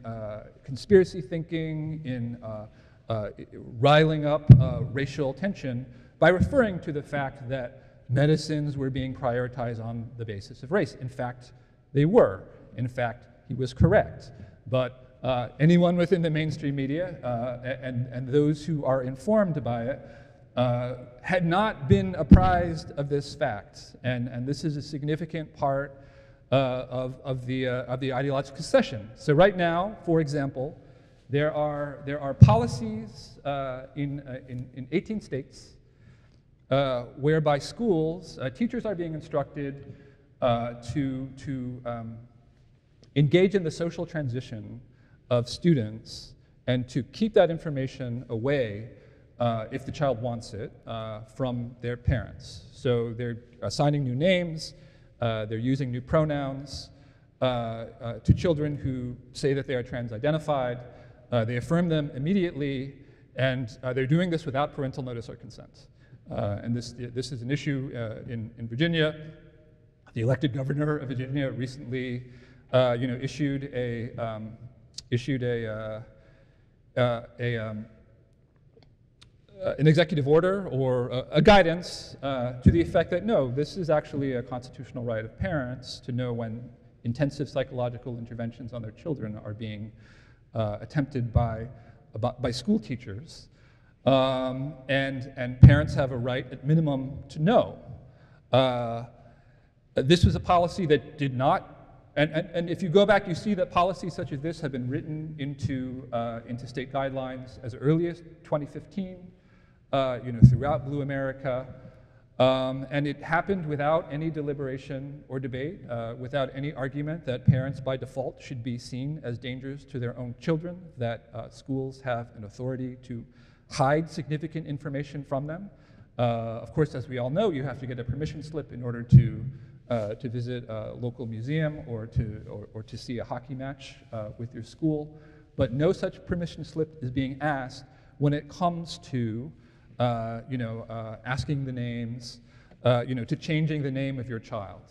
conspiracy thinking, in riling up racial tension by referring to the fact that medicines were being prioritized on the basis of race. In fact, they were. In fact, he was correct. But anyone within the mainstream media and those who are informed by it had not been apprised of this fact. And this is a significant part of the ideological secession. So right now, for example, there are policies in 18 states whereby schools, teachers are being instructed to engage in the social transition of students and to keep that information away if the child wants it, from their parents. So they're assigning new names, they're using new pronouns to children who say that they are trans-identified. They affirm them immediately, and they're doing this without parental notice or consent. And this is an issue in Virginia. The elected governor of Virginia recently, issued an executive order or a guidance to the effect that no, this is actually a constitutional right of parents to know when intensive psychological interventions on their children are being attempted by school teachers. And parents have a right at minimum to know. This was a policy that did not, and if you go back, you see that policies such as this have been written into state guidelines as early as 2015, throughout Blue America. And it happened without any deliberation or debate, without any argument that parents by default should be seen as dangerous to their own children, that schools have an authority to hide significant information from them. Of course, as we all know, you have to get a permission slip in order to visit a local museum or to see a hockey match with your school. But no such permission slip is being asked when it comes to asking the names, to changing the name of your child.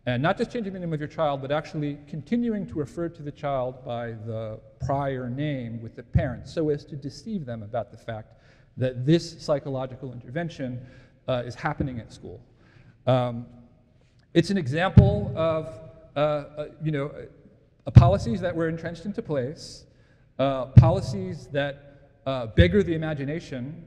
And not just changing the name of your child, but actually continuing to refer to the child by the prior name with the parents so as to deceive them about the fact that this psychological intervention is happening at school. It's an example of policies that were entrenched into place, policies that beggar the imagination,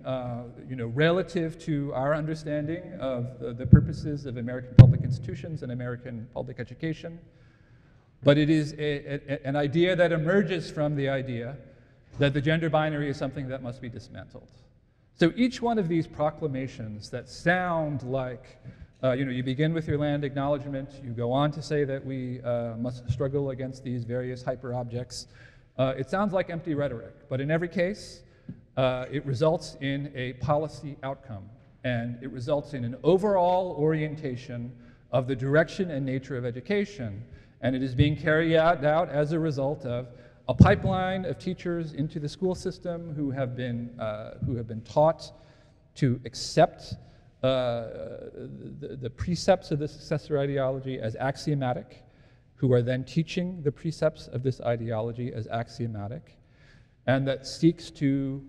relative to our understanding of the purposes of American public institutions and American public education. But it is an idea that emerges from the idea that the gender binary is something that must be dismantled. So each one of these proclamations that sound like, you begin with your land acknowledgement, you go on to say that we must struggle against these various hyper-objects. It sounds like empty rhetoric, but in every case, it results in a policy outcome, and it results in an overall orientation of the direction and nature of education, and it is being carried out as a result of a pipeline of teachers into the school system who have been taught to accept the precepts of the successor ideology as axiomatic, who are then teaching the precepts of this ideology as axiomatic, and that seeks to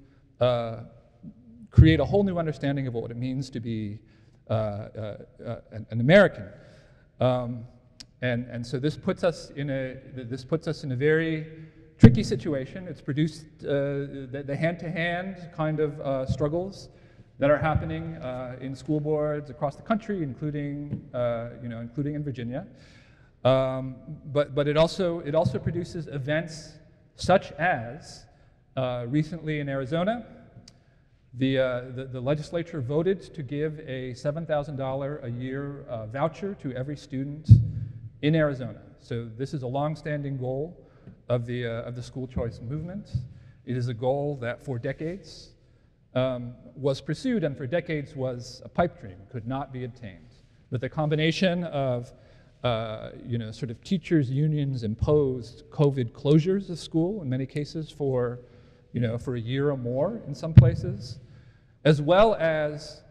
create a whole new understanding of what it means to be an American. And so this puts us in a very tricky situation. It's produced the hand-to-hand kind of struggles that are happening in school boards across the country, including in Virginia. But it also produces events such as recently in Arizona, the legislature voted to give a $7,000 a year voucher to every student in Arizona. So this is a long-standing goal of the school choice movement. It is a goal that for decades was pursued and for decades was a pipe dream, could not be obtained. But the combination of sort of teachers' unions imposed COVID closures of school, in many cases for a year or more in some places, as well as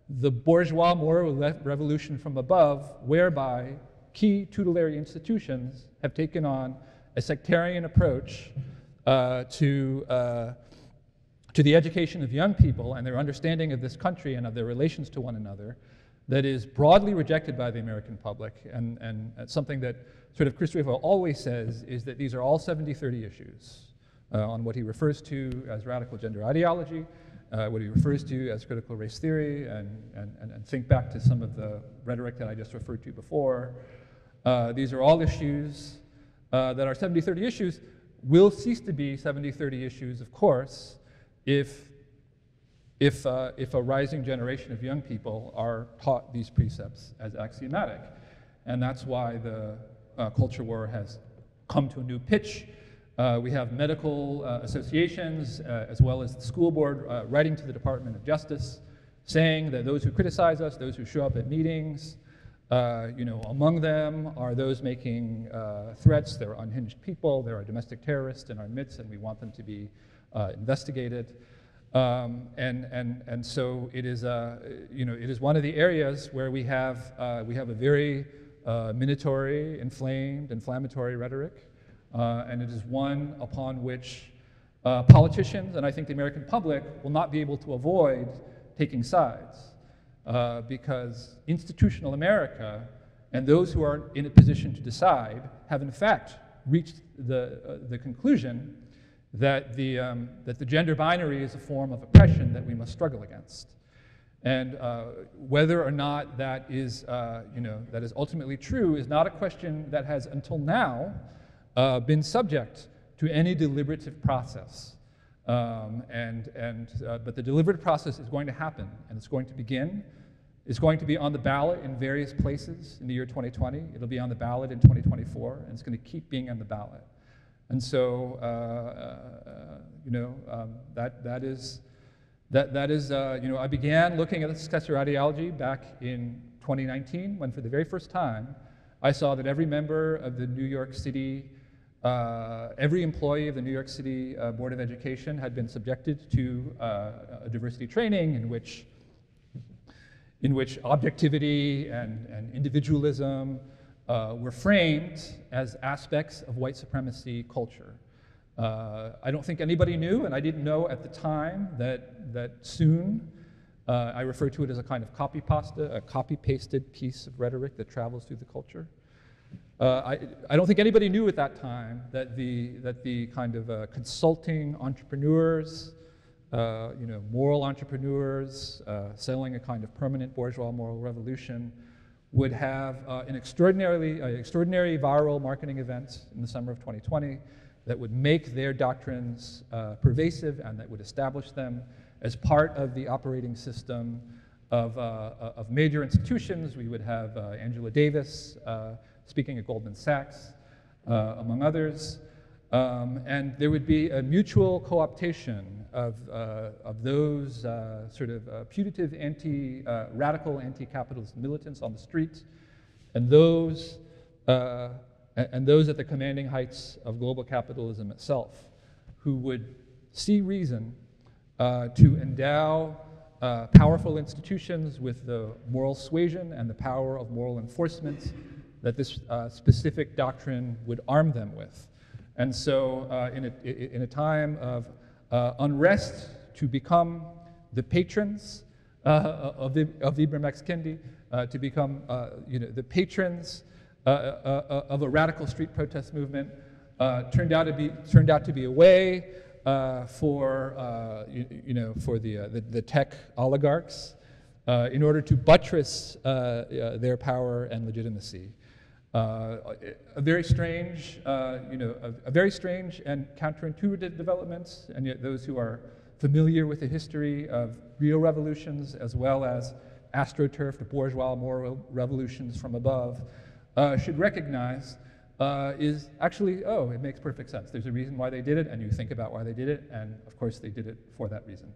the bourgeois moral revolution from above, whereby key tutelary institutions have taken on a sectarian approach to the education of young people and their understanding of this country and of their relations to one another that is broadly rejected by the American public. And something that sort of Chris Revo always says is that these are all 70-30 issues on what he refers to as radical gender ideology, what he refers to as critical race theory, and think back to some of the rhetoric that I just referred to before. These are all issues that are 70-30 issues, will cease to be 70-30 issues, of course, if a rising generation of young people are taught these precepts as axiomatic. And that's why the culture war has come to a new pitch We have medical associations, as well as the school board, writing to the Department of Justice, saying that those who criticize us, those who show up at meetings, among them are those making threats. There are unhinged people. There are domestic terrorists in our midst, and we want them to be investigated. And so it is, it is one of the areas where we have a very minatory, inflammatory rhetoric. And it is one upon which politicians, and I think the American public, will not be able to avoid taking sides, because institutional America and those who are in a position to decide have in fact reached the conclusion that the gender binary is a form of oppression that we must struggle against. And whether or not that is ultimately true is not a question that has until now been subject to any deliberative process. But the deliberative process is going to happen, and it's going to begin. It's going to be on the ballot in various places in the year 2020. It'll be on the ballot in 2024, and it's going to keep being on the ballot. And so, I began looking at the successor ideology back in 2019, when for the very first time, I saw that every member of the New York City, every employee of the New York City Board of Education had been subjected to a diversity training in which objectivity and individualism were framed as aspects of white supremacy culture. I don't think anybody knew, and I didn't know at the time, that soon, I refer to it as a kind of copy-pasted piece of rhetoric that travels through the culture. I don't think anybody knew at that time that the kind of consulting entrepreneurs, moral entrepreneurs, selling a kind of permanent bourgeois moral revolution, would have an extraordinary viral marketing event in the summer of 2020 that would make their doctrines pervasive, and that would establish them as part of the operating system of major institutions. We would have Angela Davis speaking at Goldman Sachs, among others. And there would be a mutual co-optation of those sort of putative radical anti-capitalist militants on the street, and those at the commanding heights of global capitalism itself, who would see reason to endow powerful institutions with the moral suasion and the power of moral enforcement that this specific doctrine would arm them with. And so in a time of unrest, to become the patrons of Ibram X. Kendi, to become the patrons of a radical street protest movement, turned out to be a way for the tech oligarchs in order to buttress their power and legitimacy. A very strange and counterintuitive developments, and yet those who are familiar with the history of real revolutions as well as astroturfed bourgeois moral revolutions from above should recognize is actually, oh, it makes perfect sense. There's a reason why they did it, and you think about why they did it, and of course they did it for that reason.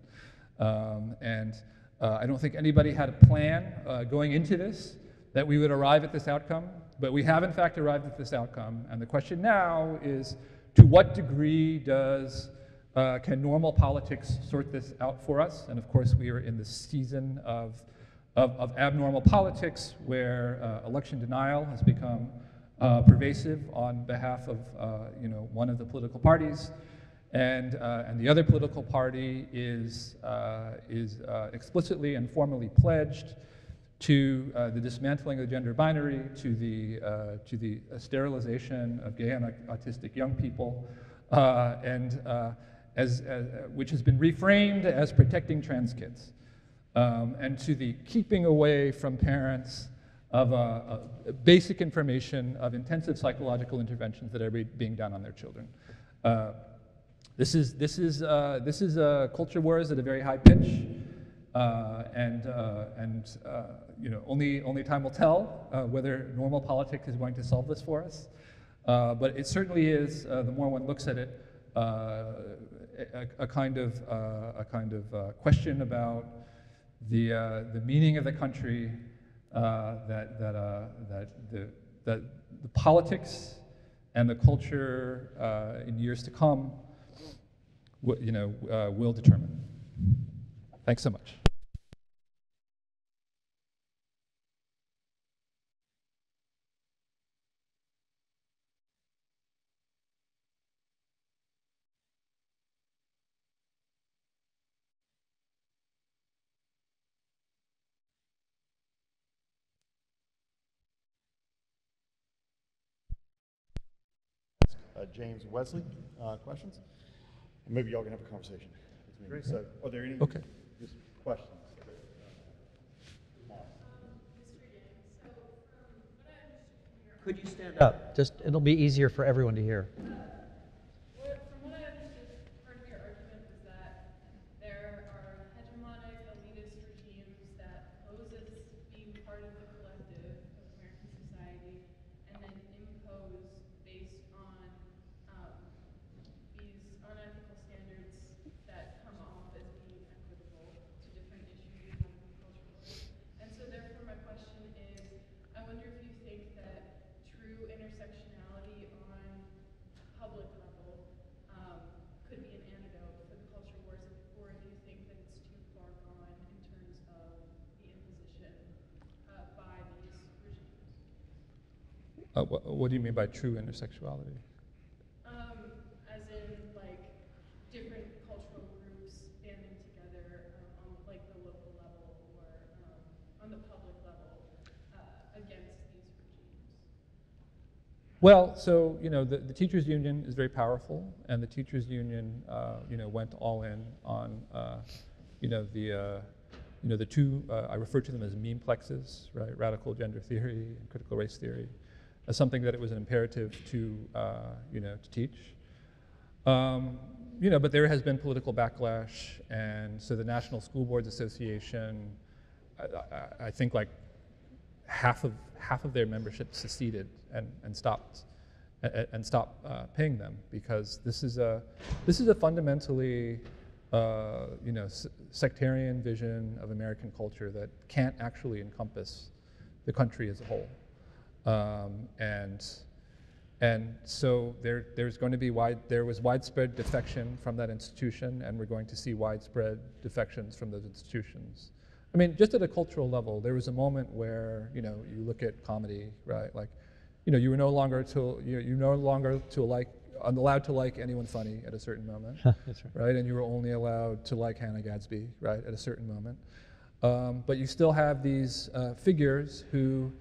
I don't think anybody had a plan going into this that we would arrive at this outcome, but we have in fact arrived at this outcome, and the question now is, to what degree can normal politics sort this out for us? And of course we are in the season of abnormal politics, where election denial has become pervasive on behalf of one of the political parties, and the other political party is explicitly and formally pledged to the dismantling of the gender binary, to the sterilization of gay and autistic young people, which has been reframed as protecting trans kids, and to the keeping away from parents of basic information of intensive psychological interventions that are being done on their children. This is culture wars at a very high pitch. Only time will tell whether normal politics is going to solve this for us. But it certainly is, the more one looks at it, a kind of question about the meaning of the country, that the politics and the culture in years to come, will determine. Thanks so much. James, Wesley, questions? Maybe y'all can have a conversation. Great. So, are there any Okay. just questions? Could you stand up? Just, it'll be easier for everyone to hear. From what I understood, part of your argument was that there are hegemonic elitist regimes that pose as being part of the collective of American society, and then impose based on these unethical standards that come off as being equitable to different issues we have in the culture wars. And so therefore my question is, I wonder if you think that true intersectionality on public level could be an antidote for the culture wars, or if you think that it's too far gone in terms of the imposition by these regimes. What do you mean by true intersexuality? As in, like, different cultural groups banding together on, like, the local level or on the public level against these regimes. Well, so the teachers' union is very powerful, and the teachers' union went all in on the two I refer to them as meme plexes, right? Radical gender theory and critical race theory, as something that it was an imperative to teach. But there has been political backlash, and so the National School Boards Association, I think like half of their membership seceded and stopped paying them, because this is a fundamentally sectarian vision of American culture that can't actually encompass the country as a whole, and so there was widespread defection from that institution, and we're going to see widespread defections from those institutions. I mean, just at a cultural level, there was a moment where you look at comedy, right? Like, you were no longer allowed to like anyone funny at a certain moment, That's right? And you were only allowed to like Hannah Gadsby, right, at a certain moment. But you still have these figures who,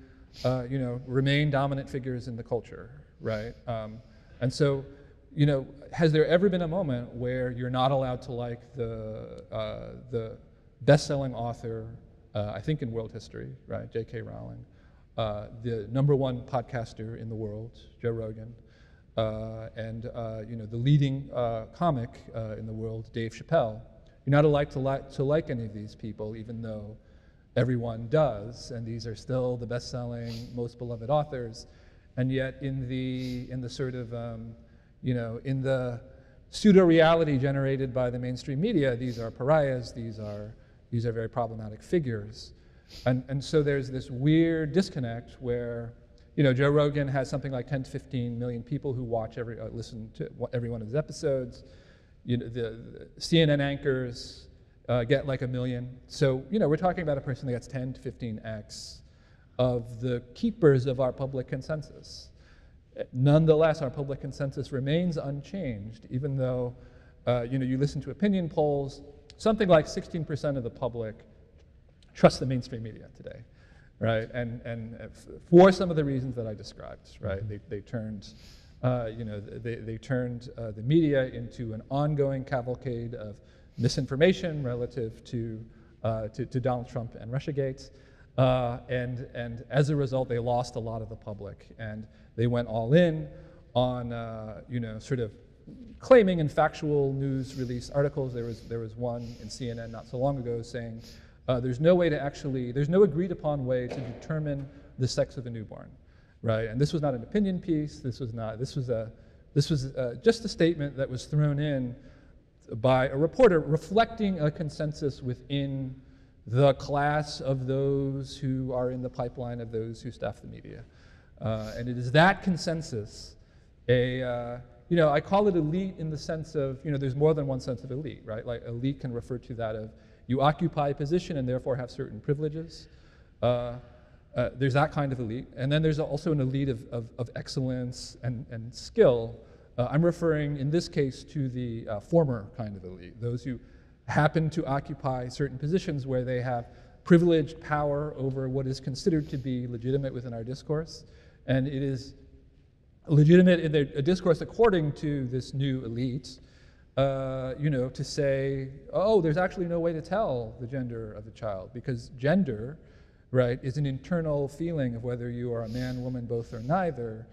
remain dominant figures in the culture, right? And so, has there ever been a moment where you're not allowed to like the best-selling author, I think in world history, right, J.K. Rowling, the #1 podcaster in the world, Joe Rogan, and the leading comic in the world, Dave Chappelle? You're not allowed to like any of these people, even though everyone does, and these are still the best-selling, most beloved authors. And yet, in the sort of in the pseudo-reality generated by the mainstream media, these are pariahs. These are very problematic figures, and so there's this weird disconnect where Joe Rogan has something like 10 to 15 million people who watch listen to every one of his episodes. The CNN anchors get like 1 million. So we're talking about a person that gets 10 to 15x of the keepers of our public consensus. Nonetheless, our public consensus remains unchanged, even though you listen to opinion polls. Something like 16% of the public trust the mainstream media today, right? And for some of the reasons that I described, right? They turned, they turned the media into an ongoing cavalcade of misinformation relative to Donald Trump and Russiagate, and as a result, they lost a lot of the public, and they went all in on sort of claiming in factual news release articles. There was one in CNN not so long ago saying there's no agreed upon way to determine the sex of a newborn. right? And this was not an opinion piece. This was just a statement that was thrown in by a reporter reflecting a consensus within the class of those who are in the pipeline of those who staff the media. And it is that consensus, I call it elite in the sense of, there's more than one sense of elite, right? Like elite can refer to that of you occupy a position and therefore have certain privileges. There's that kind of elite. And then there's also an elite of excellence and skill. I'm referring in this case to the former kind of elite, those who happen to occupy certain positions where they have privileged power over what is considered to be legitimate within our discourse. And it is legitimate in their discourse according to this new elite, to say, oh, there's actually no way to tell the gender of the child, because gender, right, is an internal feeling of whether you are a man, woman, both, or neither,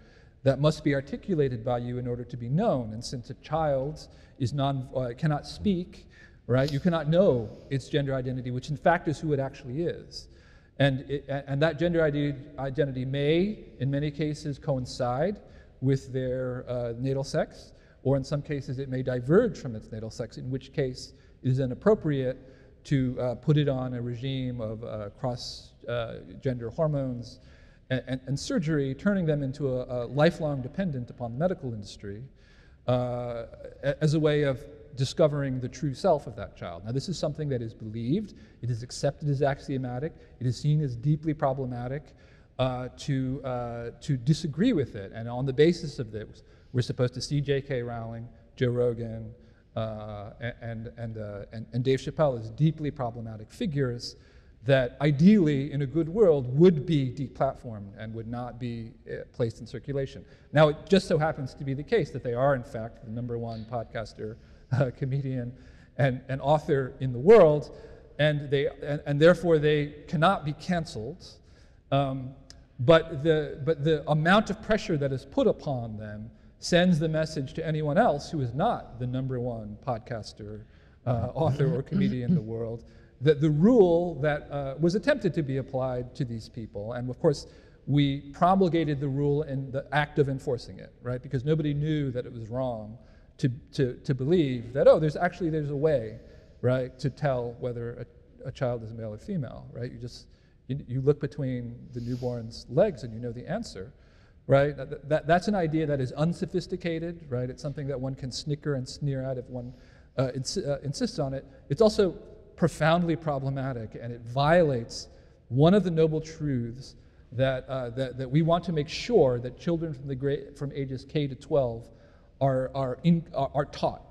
that must be articulated by you in order to be known. And since a child is cannot speak, right, you cannot know its gender identity, which in fact is who it actually is. And that gender identity may, in many cases, coincide with their natal sex, or in some cases it may diverge from its natal sex, in which case it is then appropriate to put it on a regime of cross-gender hormones and surgery, turning them into a lifelong dependent upon the medical industry as a way of discovering the true self of that child. Now, this is something that is believed, it is accepted as axiomatic, it is seen as deeply problematic to disagree with it. And on the basis of this, we're supposed to see J.K. Rowling, Joe Rogan, and Dave Chappelle as deeply problematic figures that ideally, in a good world, would be deplatformed and would not be placed in circulation. Now, it just so happens to be the case that they are, in fact, the #1 podcaster, comedian, and author in the world, and therefore they cannot be canceled. But the amount of pressure that is put upon them sends the message to anyone else who is not the #1 podcaster, author, or comedian in the world, that the rule that was attempted to be applied to these people, and of course we promulgated the rule in the act of enforcing it, right? Because nobody knew that it was wrong to believe that, there's a way, right, to tell whether a child is male or female, right? You look between the newborn's legs and you know the answer, right? That's an idea that is unsophisticated, right? It's something that one can snicker and sneer at if one insists on it. It's also profoundly problematic, and it violates one of the noble truths that we want to make sure that children from ages K to 12 are taught,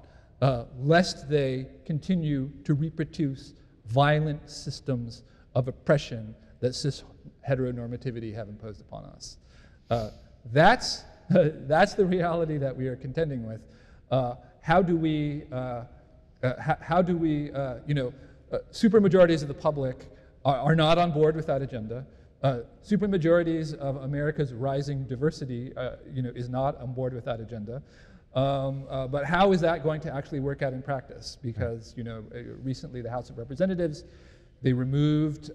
lest they continue to reproduce violent systems of oppression that cis heteronormativity have imposed upon us. That's the reality that we are contending with. How do we supermajorities of the public are not on board with that agenda. Supermajorities of America's rising diversity, is not on board with that agenda. But how is that going to actually work out in practice? Because, recently the House of Representatives, they removed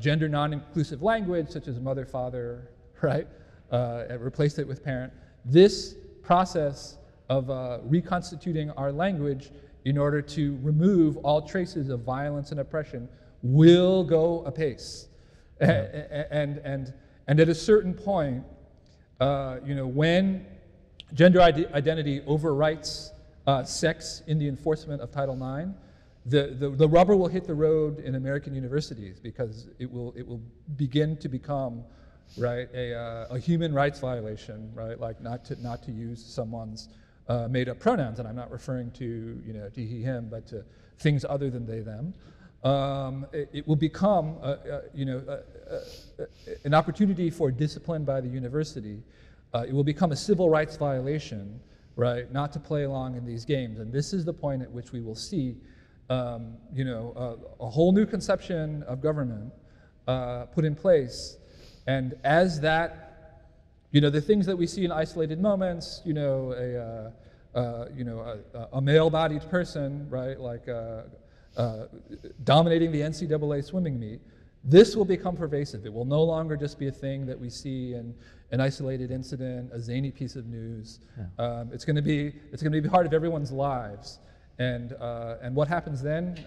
gender non-inclusive language such as mother, father, right? And replaced it with parent. This process of reconstituting our language in order to remove all traces of violence and oppression will go apace. And at a certain point, when gender identity overwrites sex in the enforcement of Title IX, the rubber will hit the road in American universities, because it will begin to become, right, a human rights violation, right? Like not to use someone's made-up pronouns, and I'm not referring to to he, him, but to things other than they, them. It will become an opportunity for discipline by the university. It will become a civil rights violation, right? Not to play along in these games, and this is the point at which we will see, a whole new conception of government put in place, and as that. The things that we see in isolated moments, a male-bodied person, right, like dominating the NCAA swimming meet, This will become pervasive. It will no longer just be a thing that we see in an isolated incident, a zany piece of news. Yeah. It's going to be part of everyone's lives. And what happens then,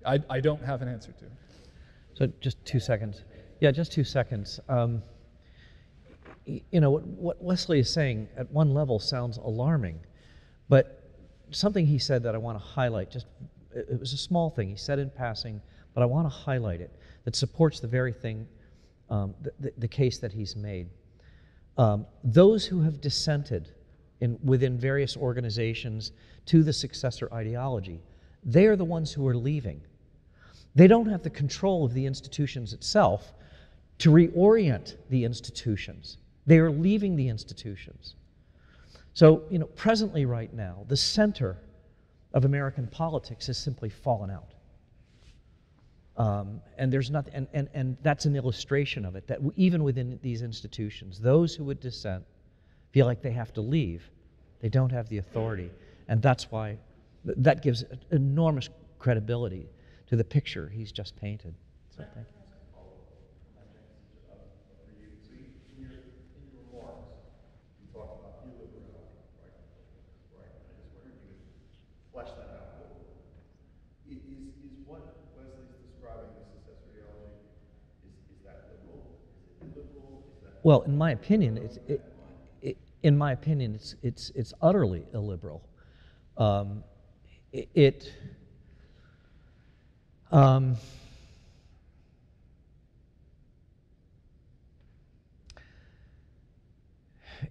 I don't have an answer to. So just 2 seconds. Yeah, just 2 seconds. You know, what Wesley is saying at one level sounds alarming, but something he said that I want to highlight, it was a small thing he said in passing, but I want to highlight it, that supports the very thing, the case that he's made. Those who have dissented within various organizations to the successor ideology, they are the ones who are leaving. They don't have the control of the institutions itself to reorient the institutions. They are leaving the institutions. So, you know, presently right now, the center of American politics has simply fallen out. And there's nothing, and that's an illustration of it, that even within these institutions, those who would dissent feel like they have to leave. They don't have the authority. And that's why, that gives enormous credibility to the picture he's just painted. So thank you. Flesh that out a little bit. Is what Wesley's describing the successor ideology, is that liberal? Is it illiberal? Is that Well, in my opinion, it's utterly illiberal.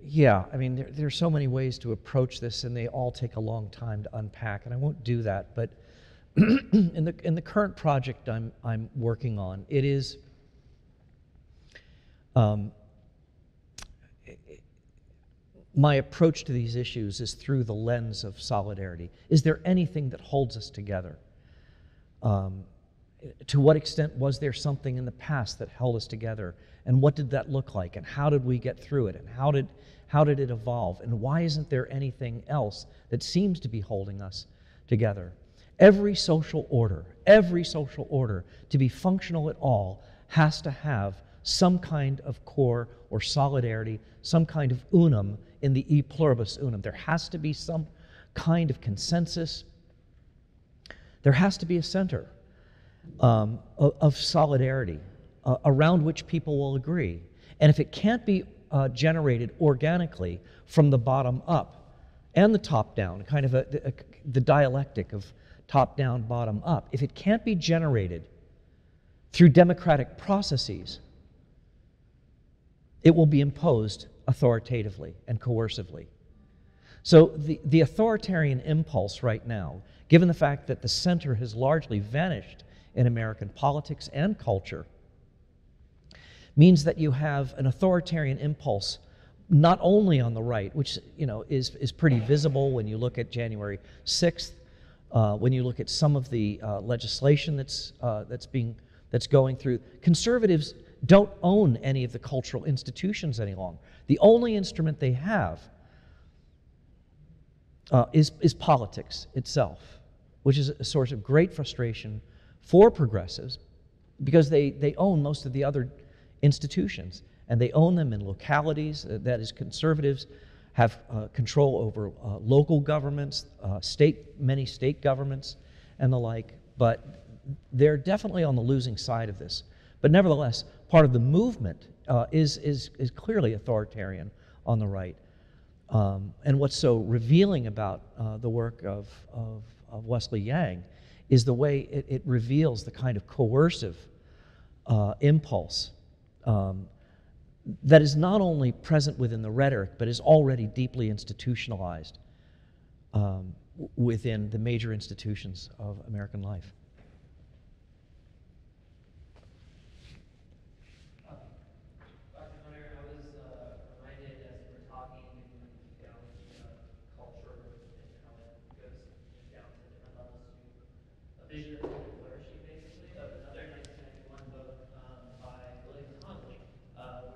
Yeah, I mean, there's so many ways to approach this, and they all take a long time to unpack, and I won't do that. But in the current project I'm working on, it is my approach to these issues is through the lens of solidarity. Is there anything that holds us together? To what extent was there something in the past that held us together? And what did that look like? And how did we get through it? And how did it evolve? And why isn't there anything else that seems to be holding us together? Every social order, to be functional at all, has to have some kind of core or solidarity, some kind of unum in the e pluribus unum. There has to be some kind consensus. There has to be a center of solidarity around which people will agree. And if it can't be generated organically from the bottom up and the top down, kind of the dialectic of top down, bottom up, if it can't be generated through democratic processes, it will be imposed authoritatively and coercively. So the authoritarian impulse right now, given the fact that the center has largely vanished in American politics and culture, means that you have an authoritarian impulse not only on the right, which is pretty visible when you look at January 6th, when you look at some of the legislation that's going through. Conservatives don't own any of the cultural institutions any longer. The only instrument they have is politics itself, which is a source of great frustration for progressives because they own most of the other institutions, and they own them in localities. That is, conservatives have control over local governments, many state governments, and the like, but they're definitely on the losing side of this. But nevertheless, part of the movement is clearly authoritarian on the right. And what's so revealing about the work of Wesley Yang is the way it reveals the kind of coercive impulse that is not only present within the rhetoric, but is already deeply institutionalized within the major institutions of American life. Dr. Hunter, I was reminded as we were talking down culture and how it goes down to different levels to a vision of human flourishing, basically, of another 1991 book by William Conley,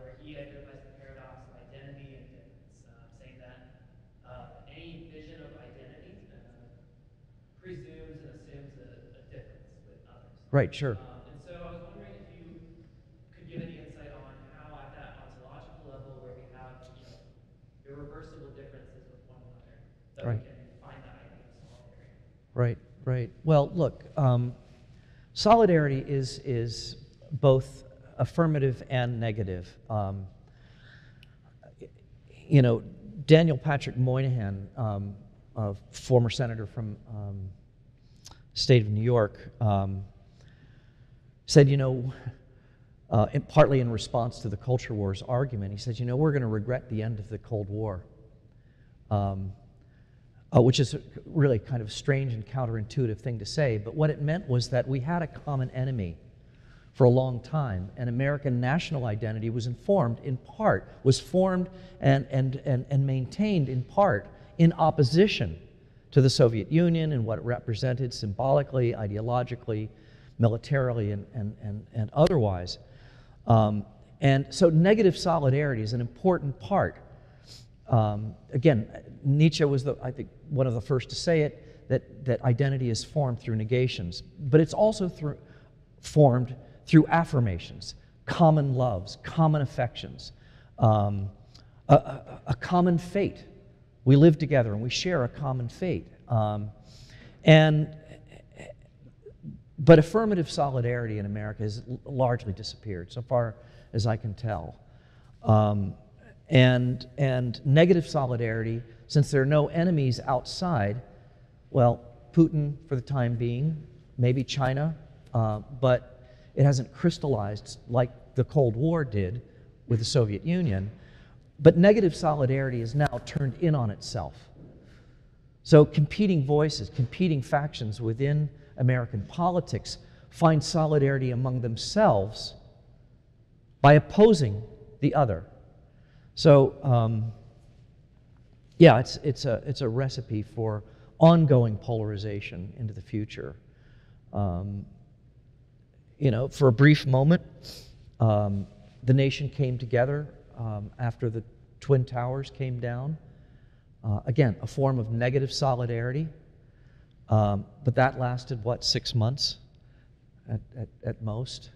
where he identifies the paradox of identity and difference, saying that any vision of identity presumes and assumes a difference with others. Right, sure. And so I was wondering if that Right. we can find that idea of solidarity. Right, right. Well, look, solidarity is both affirmative and negative. You know, Daniel Patrick Moynihan, a former senator from state of New York, said, you know, partly in response to the culture wars argument, he said, you know, we're going to regret the end of the Cold War, which is a really kind of strange and counterintuitive thing to say, but what it meant was that we had a common enemy for a long time, and American national identity was formed and maintained in part in opposition to the Soviet Union and what it represented symbolically, ideologically, militarily, and otherwise. And so negative solidarity is an important part. Again, Nietzsche was, I think, one of the first to say it, that identity is formed through negations, but it's also formed through affirmations, common loves, common affections, a common fate. We live together and we share a common fate. But affirmative solidarity in America has largely disappeared, so far as I can tell. And negative solidarity, since there are no enemies outside, well, Putin for the time being, maybe China, but it hasn't crystallized like the Cold War did with the Soviet Union. But negative solidarity is now turned in on itself. So competing voices, competing factions within American politics find solidarity among themselves by opposing the other. So, yeah, it's a recipe for ongoing polarization into the future. You know, for a brief moment, the nation came together after the Twin Towers came down. Again, a form of negative solidarity, but that lasted, what, 6 months at most.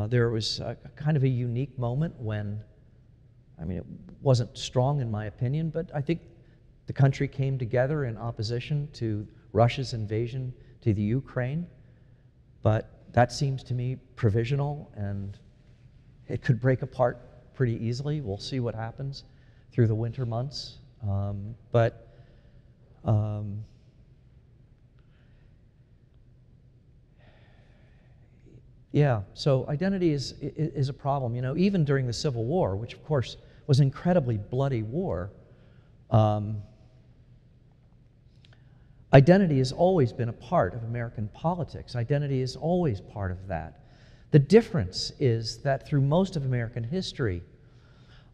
There was a kind of a unique moment when, I mean, it wasn't strong in my opinion, but I think the country came together in opposition to Russia's invasion to the Ukraine. But that seems to me provisional, and it could break apart pretty easily. We'll see what happens through the winter months. Yeah, so identity is a problem. You know, even during the Civil War, which of course was an incredibly bloody war, identity has always been a part of American politics. Identity is always part of that. The difference is that through most of American history,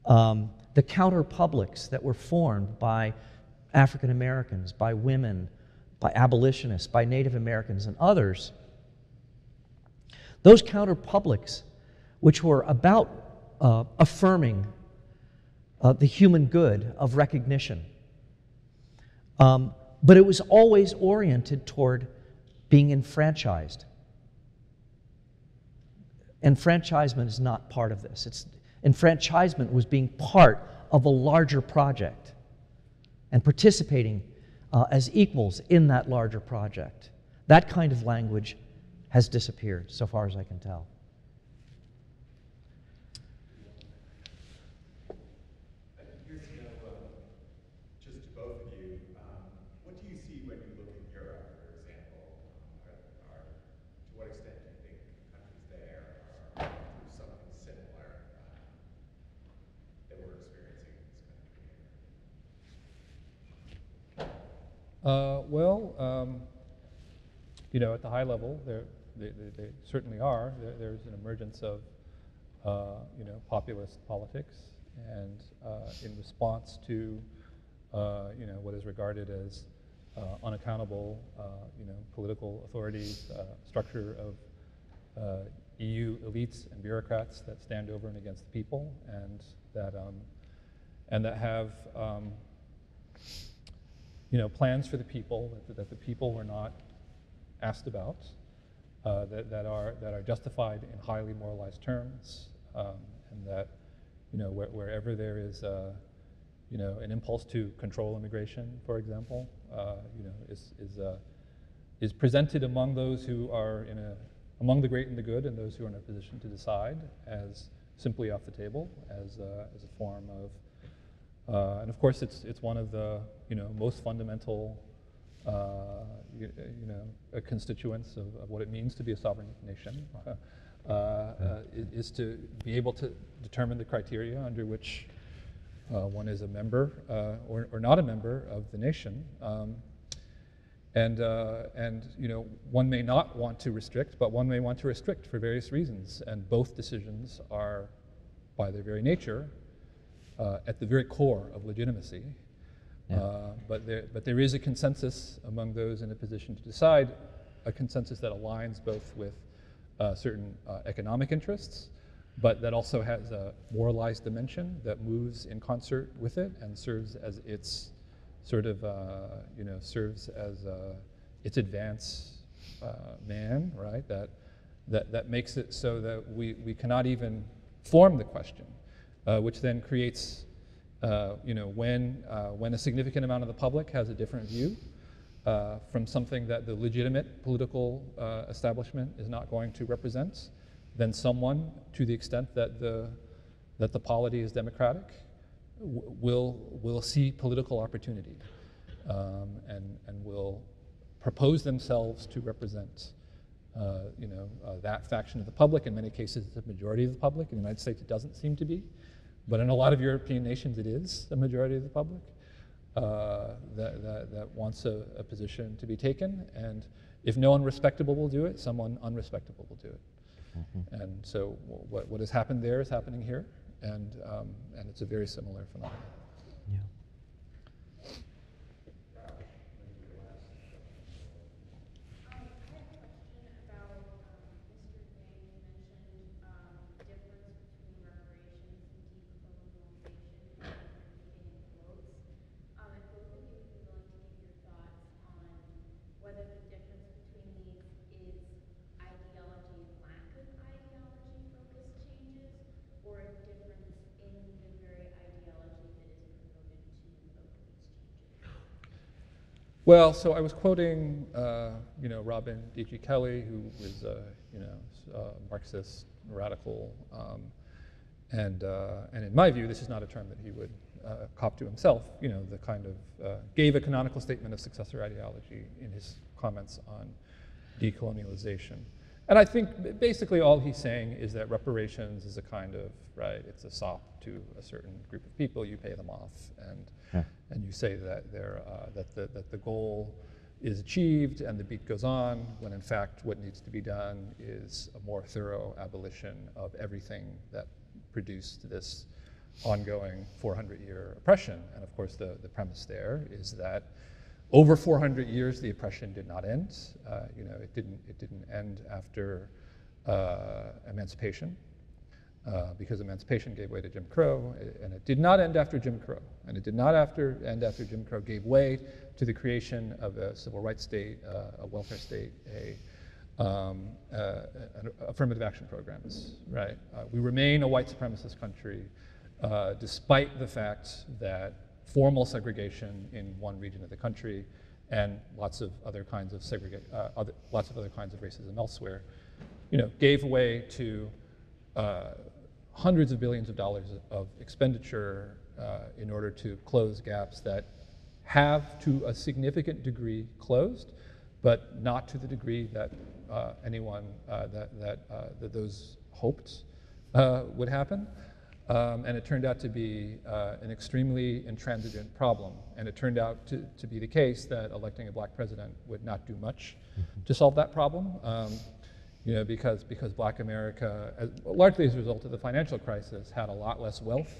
the counter-publics that were formed by African Americans, by women, by abolitionists, by Native Americans and others, those counter-publics, which were about affirming the human good of recognition, but it was always oriented toward being enfranchised. Enfranchisement is not part of this. Enfranchisement was being part of a larger project and participating as equals in that larger project. That kind of language has disappeared, so far as I can tell. Here's just to both of you. What do you see when you look at Europe, for example? To what extent do you think countries there are through something similar that we're experiencing in this country? You know, at the high level, they certainly are. There's an emergence of, you know, populist politics, and in response to, you know, what is regarded as unaccountable, you know, political authorities, structure of EU elites and bureaucrats that stand over and against the people, and that have, you know, plans for the people that the people were not asked about, that are justified in highly moralized terms, and that, you know, wherever there is an impulse to control immigration, for example, is presented among those who are among the great and the good, and those who are in a position to decide, as simply off the table, as a form of, and of course it's one of the most fundamental constituents of what it means to be a sovereign nation, is to be able to determine the criteria under which one is a member or not a member of the nation. And one may not want to restrict, but one may want to restrict for various reasons. And both decisions are, by their very nature, at the very core of legitimacy. Yeah. But there is a consensus among those in a position to decide, a consensus that aligns both with certain economic interests, but that also has a moralized dimension that moves in concert with it and serves as its sort of, serves as its advance man, right? That makes it so that we cannot even form the question, which then creates, when a significant amount of the public has a different view from something that the legitimate political establishment is not going to represent, then someone, to the extent that the polity is democratic, will see political opportunity and will propose themselves to represent that faction of the public. In many cases, it's a majority of the public. In the United States, it doesn't seem to be. But in a lot of European nations, it is a majority of the public that wants a position to be taken. And if no one respectable will do it, someone unrespectable will do it. Mm-hmm. And so what has happened there is happening here. And it's a very similar phenomenon. Yeah. Well, so I was quoting, Robin D.G. Kelley, who was, a Marxist radical, and in my view, this is not a term that he would cop to himself. The kind of gave a canonical statement of successor ideology in his comments on decolonialization. And I think basically all he's saying is that reparations is a kind of, right, it's a sop to a certain group of people, you pay them off, and you say that that the goal is achieved and the beat goes on, when in fact what needs to be done is a more thorough abolition of everything that produced this ongoing 400-year oppression. And of course the premise there is that over 400 years the oppression did not end. It didn't end after emancipation. Because emancipation gave way to Jim Crow, and it did not end after Jim Crow, and it did not end after Jim Crow gave way to the creation of a civil rights state, a welfare state, affirmative action programs, right? We remain a white supremacist country, despite the fact that formal segregation in one region of the country and lots of other kinds of racism elsewhere, gave way to hundreds of billions of dollars of expenditure in order to close gaps that have to a significant degree closed, but not to the degree that anyone that those hoped would happen. And it turned out to be an extremely intransigent problem. And it turned out to be the case that electing a black president would not do much to solve that problem. Because Black America, largely as a result of the financial crisis, had a lot less wealth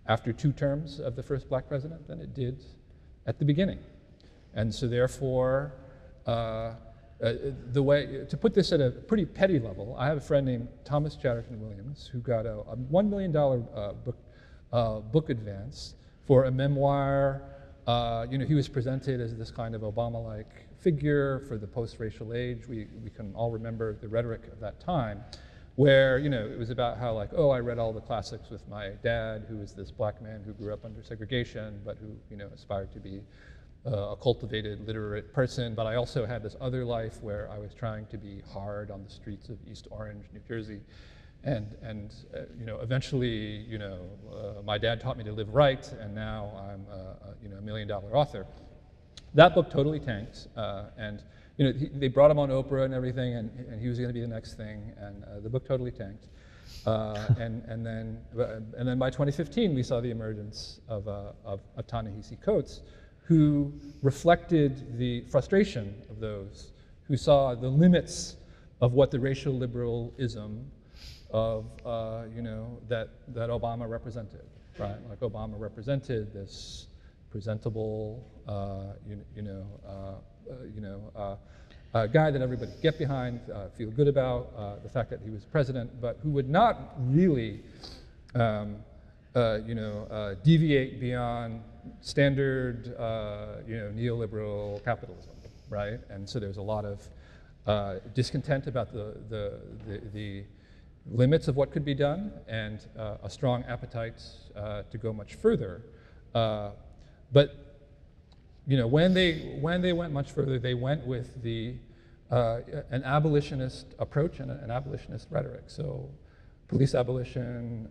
after 2 terms of the first black president than it did at the beginning. And so therefore, to put this at a pretty petty level, I have a friend named Thomas Chatterton Williams who got a $1 million book advance for a memoir. He was presented as this kind of Obama-like figure for the post-racial age. We can all remember the rhetoric of that time. where, you know, it was about how like, oh, I read all the classics with my dad, who was this black man who grew up under segregation, but who, you know, aspired to be a cultivated, literate person. But I also had this other life where I was trying to be hard on the streets of East Orange, New Jersey. And you know, eventually, you know, my dad taught me to live right, and now I'm you know, $1 million author. That book totally tanked, and you know, they brought him on Oprah and everything, and he was going to be the next thing, and the book totally tanked. And then by 2015, we saw the emergence of Ta-Nehisi Coates, who reflected the frustration of those who saw the limits of what the racial liberalism of you know, that Obama represented, right? Like Obama represented this presentable, guy that everybody could get behind, feel good about, the fact that he was president, but who would not really, deviate beyond standard, neoliberal capitalism, right? And so there's a lot of discontent about the limits of what could be done, and a strong appetite to go much further. But you know, when they went much further, they went with an abolitionist approach and an abolitionist rhetoric. So, police abolition,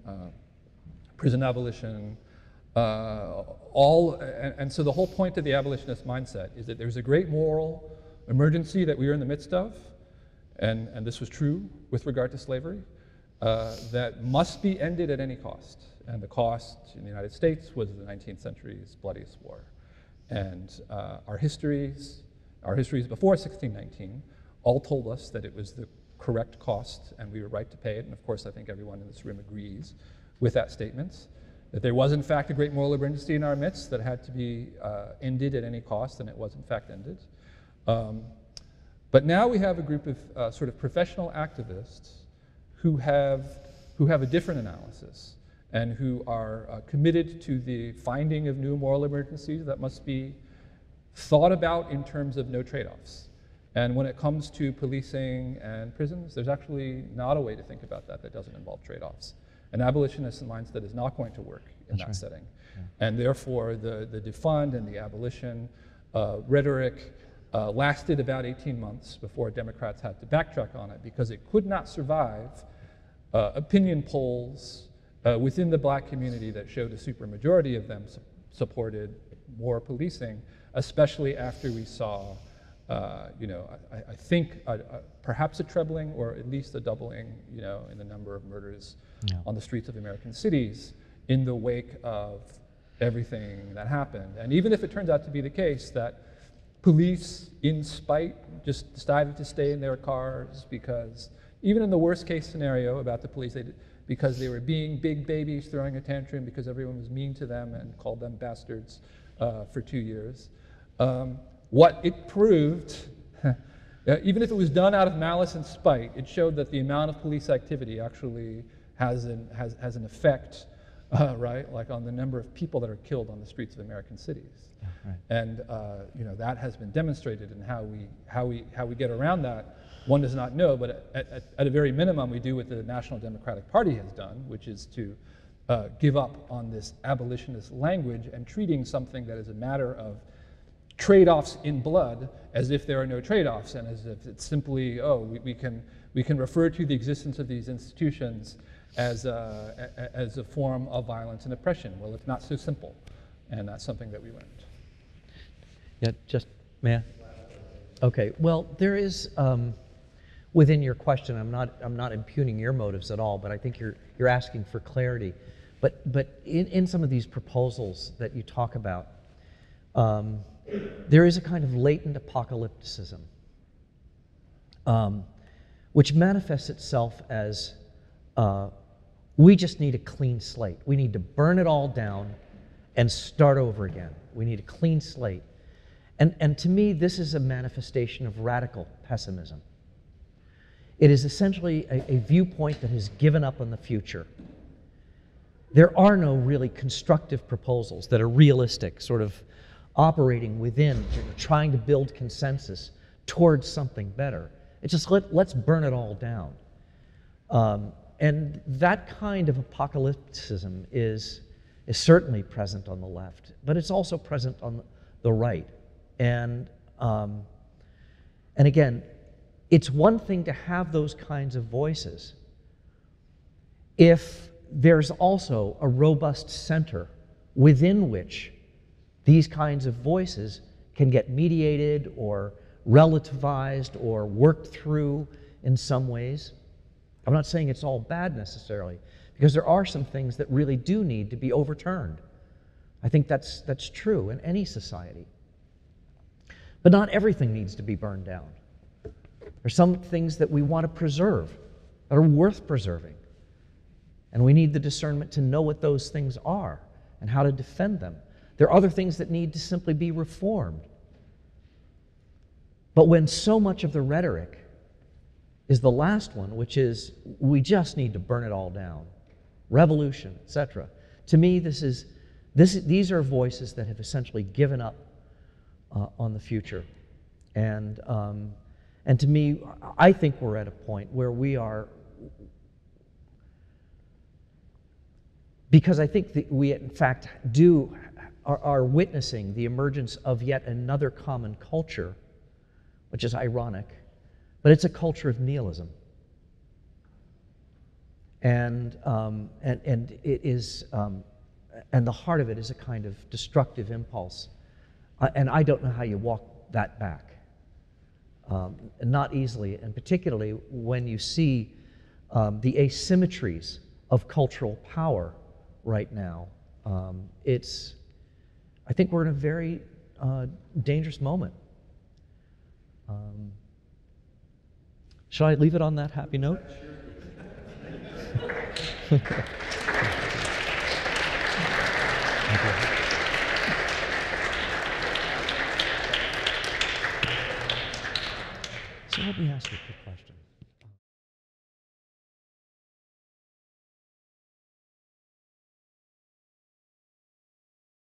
prison abolition, and so the whole point of the abolitionist mindset is that there's a great moral emergency that we are in the midst of, and this was true with regard to slavery, that must be ended at any cost. And the cost in the United States was the 19th century's bloodiest war. And our histories before 1619 all told us that it was the correct cost and we were right to pay it. And of course, I think everyone in this room agrees with that statement, that there was in fact a great moral emergency in our midst that had to be ended at any cost, and it was in fact ended. But now we have a group of sort of professional activists who have a different analysis, and who are committed to the finding of new moral emergencies that must be thought about in terms of no trade-offs. And when it comes to policing and prisons, there's actually not a way to think about that doesn't involve trade-offs. An abolitionist mindset is not going to work in that setting. Yeah. And therefore, the defund and the abolition rhetoric lasted about 18 months before Democrats had to backtrack on it, because it could not survive opinion polls within the black community that showed a supermajority of them supported more policing, especially after we saw, I think perhaps a trebling or at least a doubling, in the number of murders on the streets of American cities in the wake of everything that happened. And even if it turns out to be the case that police, in spite, just decided to stay in their cars because, even in the worst case scenario about the police, because they were being big babies throwing a tantrum because everyone was mean to them and called them bastards for 2 years. What it proved, even if it was done out of malice and spite, it showed that the amount of police activity actually has an effect, right, like on the number of people that are killed on the streets of American cities. Yeah, right. And that has been demonstrated, and how we get around that, one does not know, but at a very minimum, we do what the National Democratic Party has done, which is to give up on this abolitionist language and treating something that is a matter of trade-offs in blood as if there are no trade-offs, and as if it's simply, we can refer to the existence of these institutions as a form of violence and oppression. Well, it's not so simple, and that's something that we learned. Yeah, just, may I? Okay, well, there is, within your question, I'm not impugning your motives at all, but I think you're asking for clarity. But in some of these proposals that you talk about, there is a kind of latent apocalypticism, which manifests itself as we just need a clean slate. We need to burn it all down and start over again. We need a clean slate. And to me, this is a manifestation of radical pessimism. It is essentially a viewpoint that has given up on the future. There are no really constructive proposals that are realistic, sort of operating within, trying to build consensus towards something better. It's just let's burn it all down. And that kind of apocalypticism is certainly present on the left, but it's also present on the right. And again, it's one thing to have those kinds of voices if there's also a robust center within which these kinds of voices can get mediated or relativized or worked through in some ways. I'm not saying it's all bad necessarily, because there are some things that really do need to be overturned. I think that's true in any society. But not everything needs to be burned down. There's some things that we want to preserve, that are worth preserving. And we need the discernment to know what those things are and how to defend them. There are other things that need to simply be reformed. But when so much of the rhetoric is the last one, which is, we just need to burn it all down, revolution, etc. To me, these are voices that have essentially given up on the future. And to me, I think we're at a point where we are, because I think that we in fact are witnessing the emergence of yet another common culture, which is ironic, but it's a culture of nihilism. And it is, and the heart of it is a kind of destructive impulse. And I don't know how you walk that back. Not easily, and particularly when you see the asymmetries of cultural power right now. I think we're in a very dangerous moment. Shall I leave it on that happy note? So let me ask you a quick question.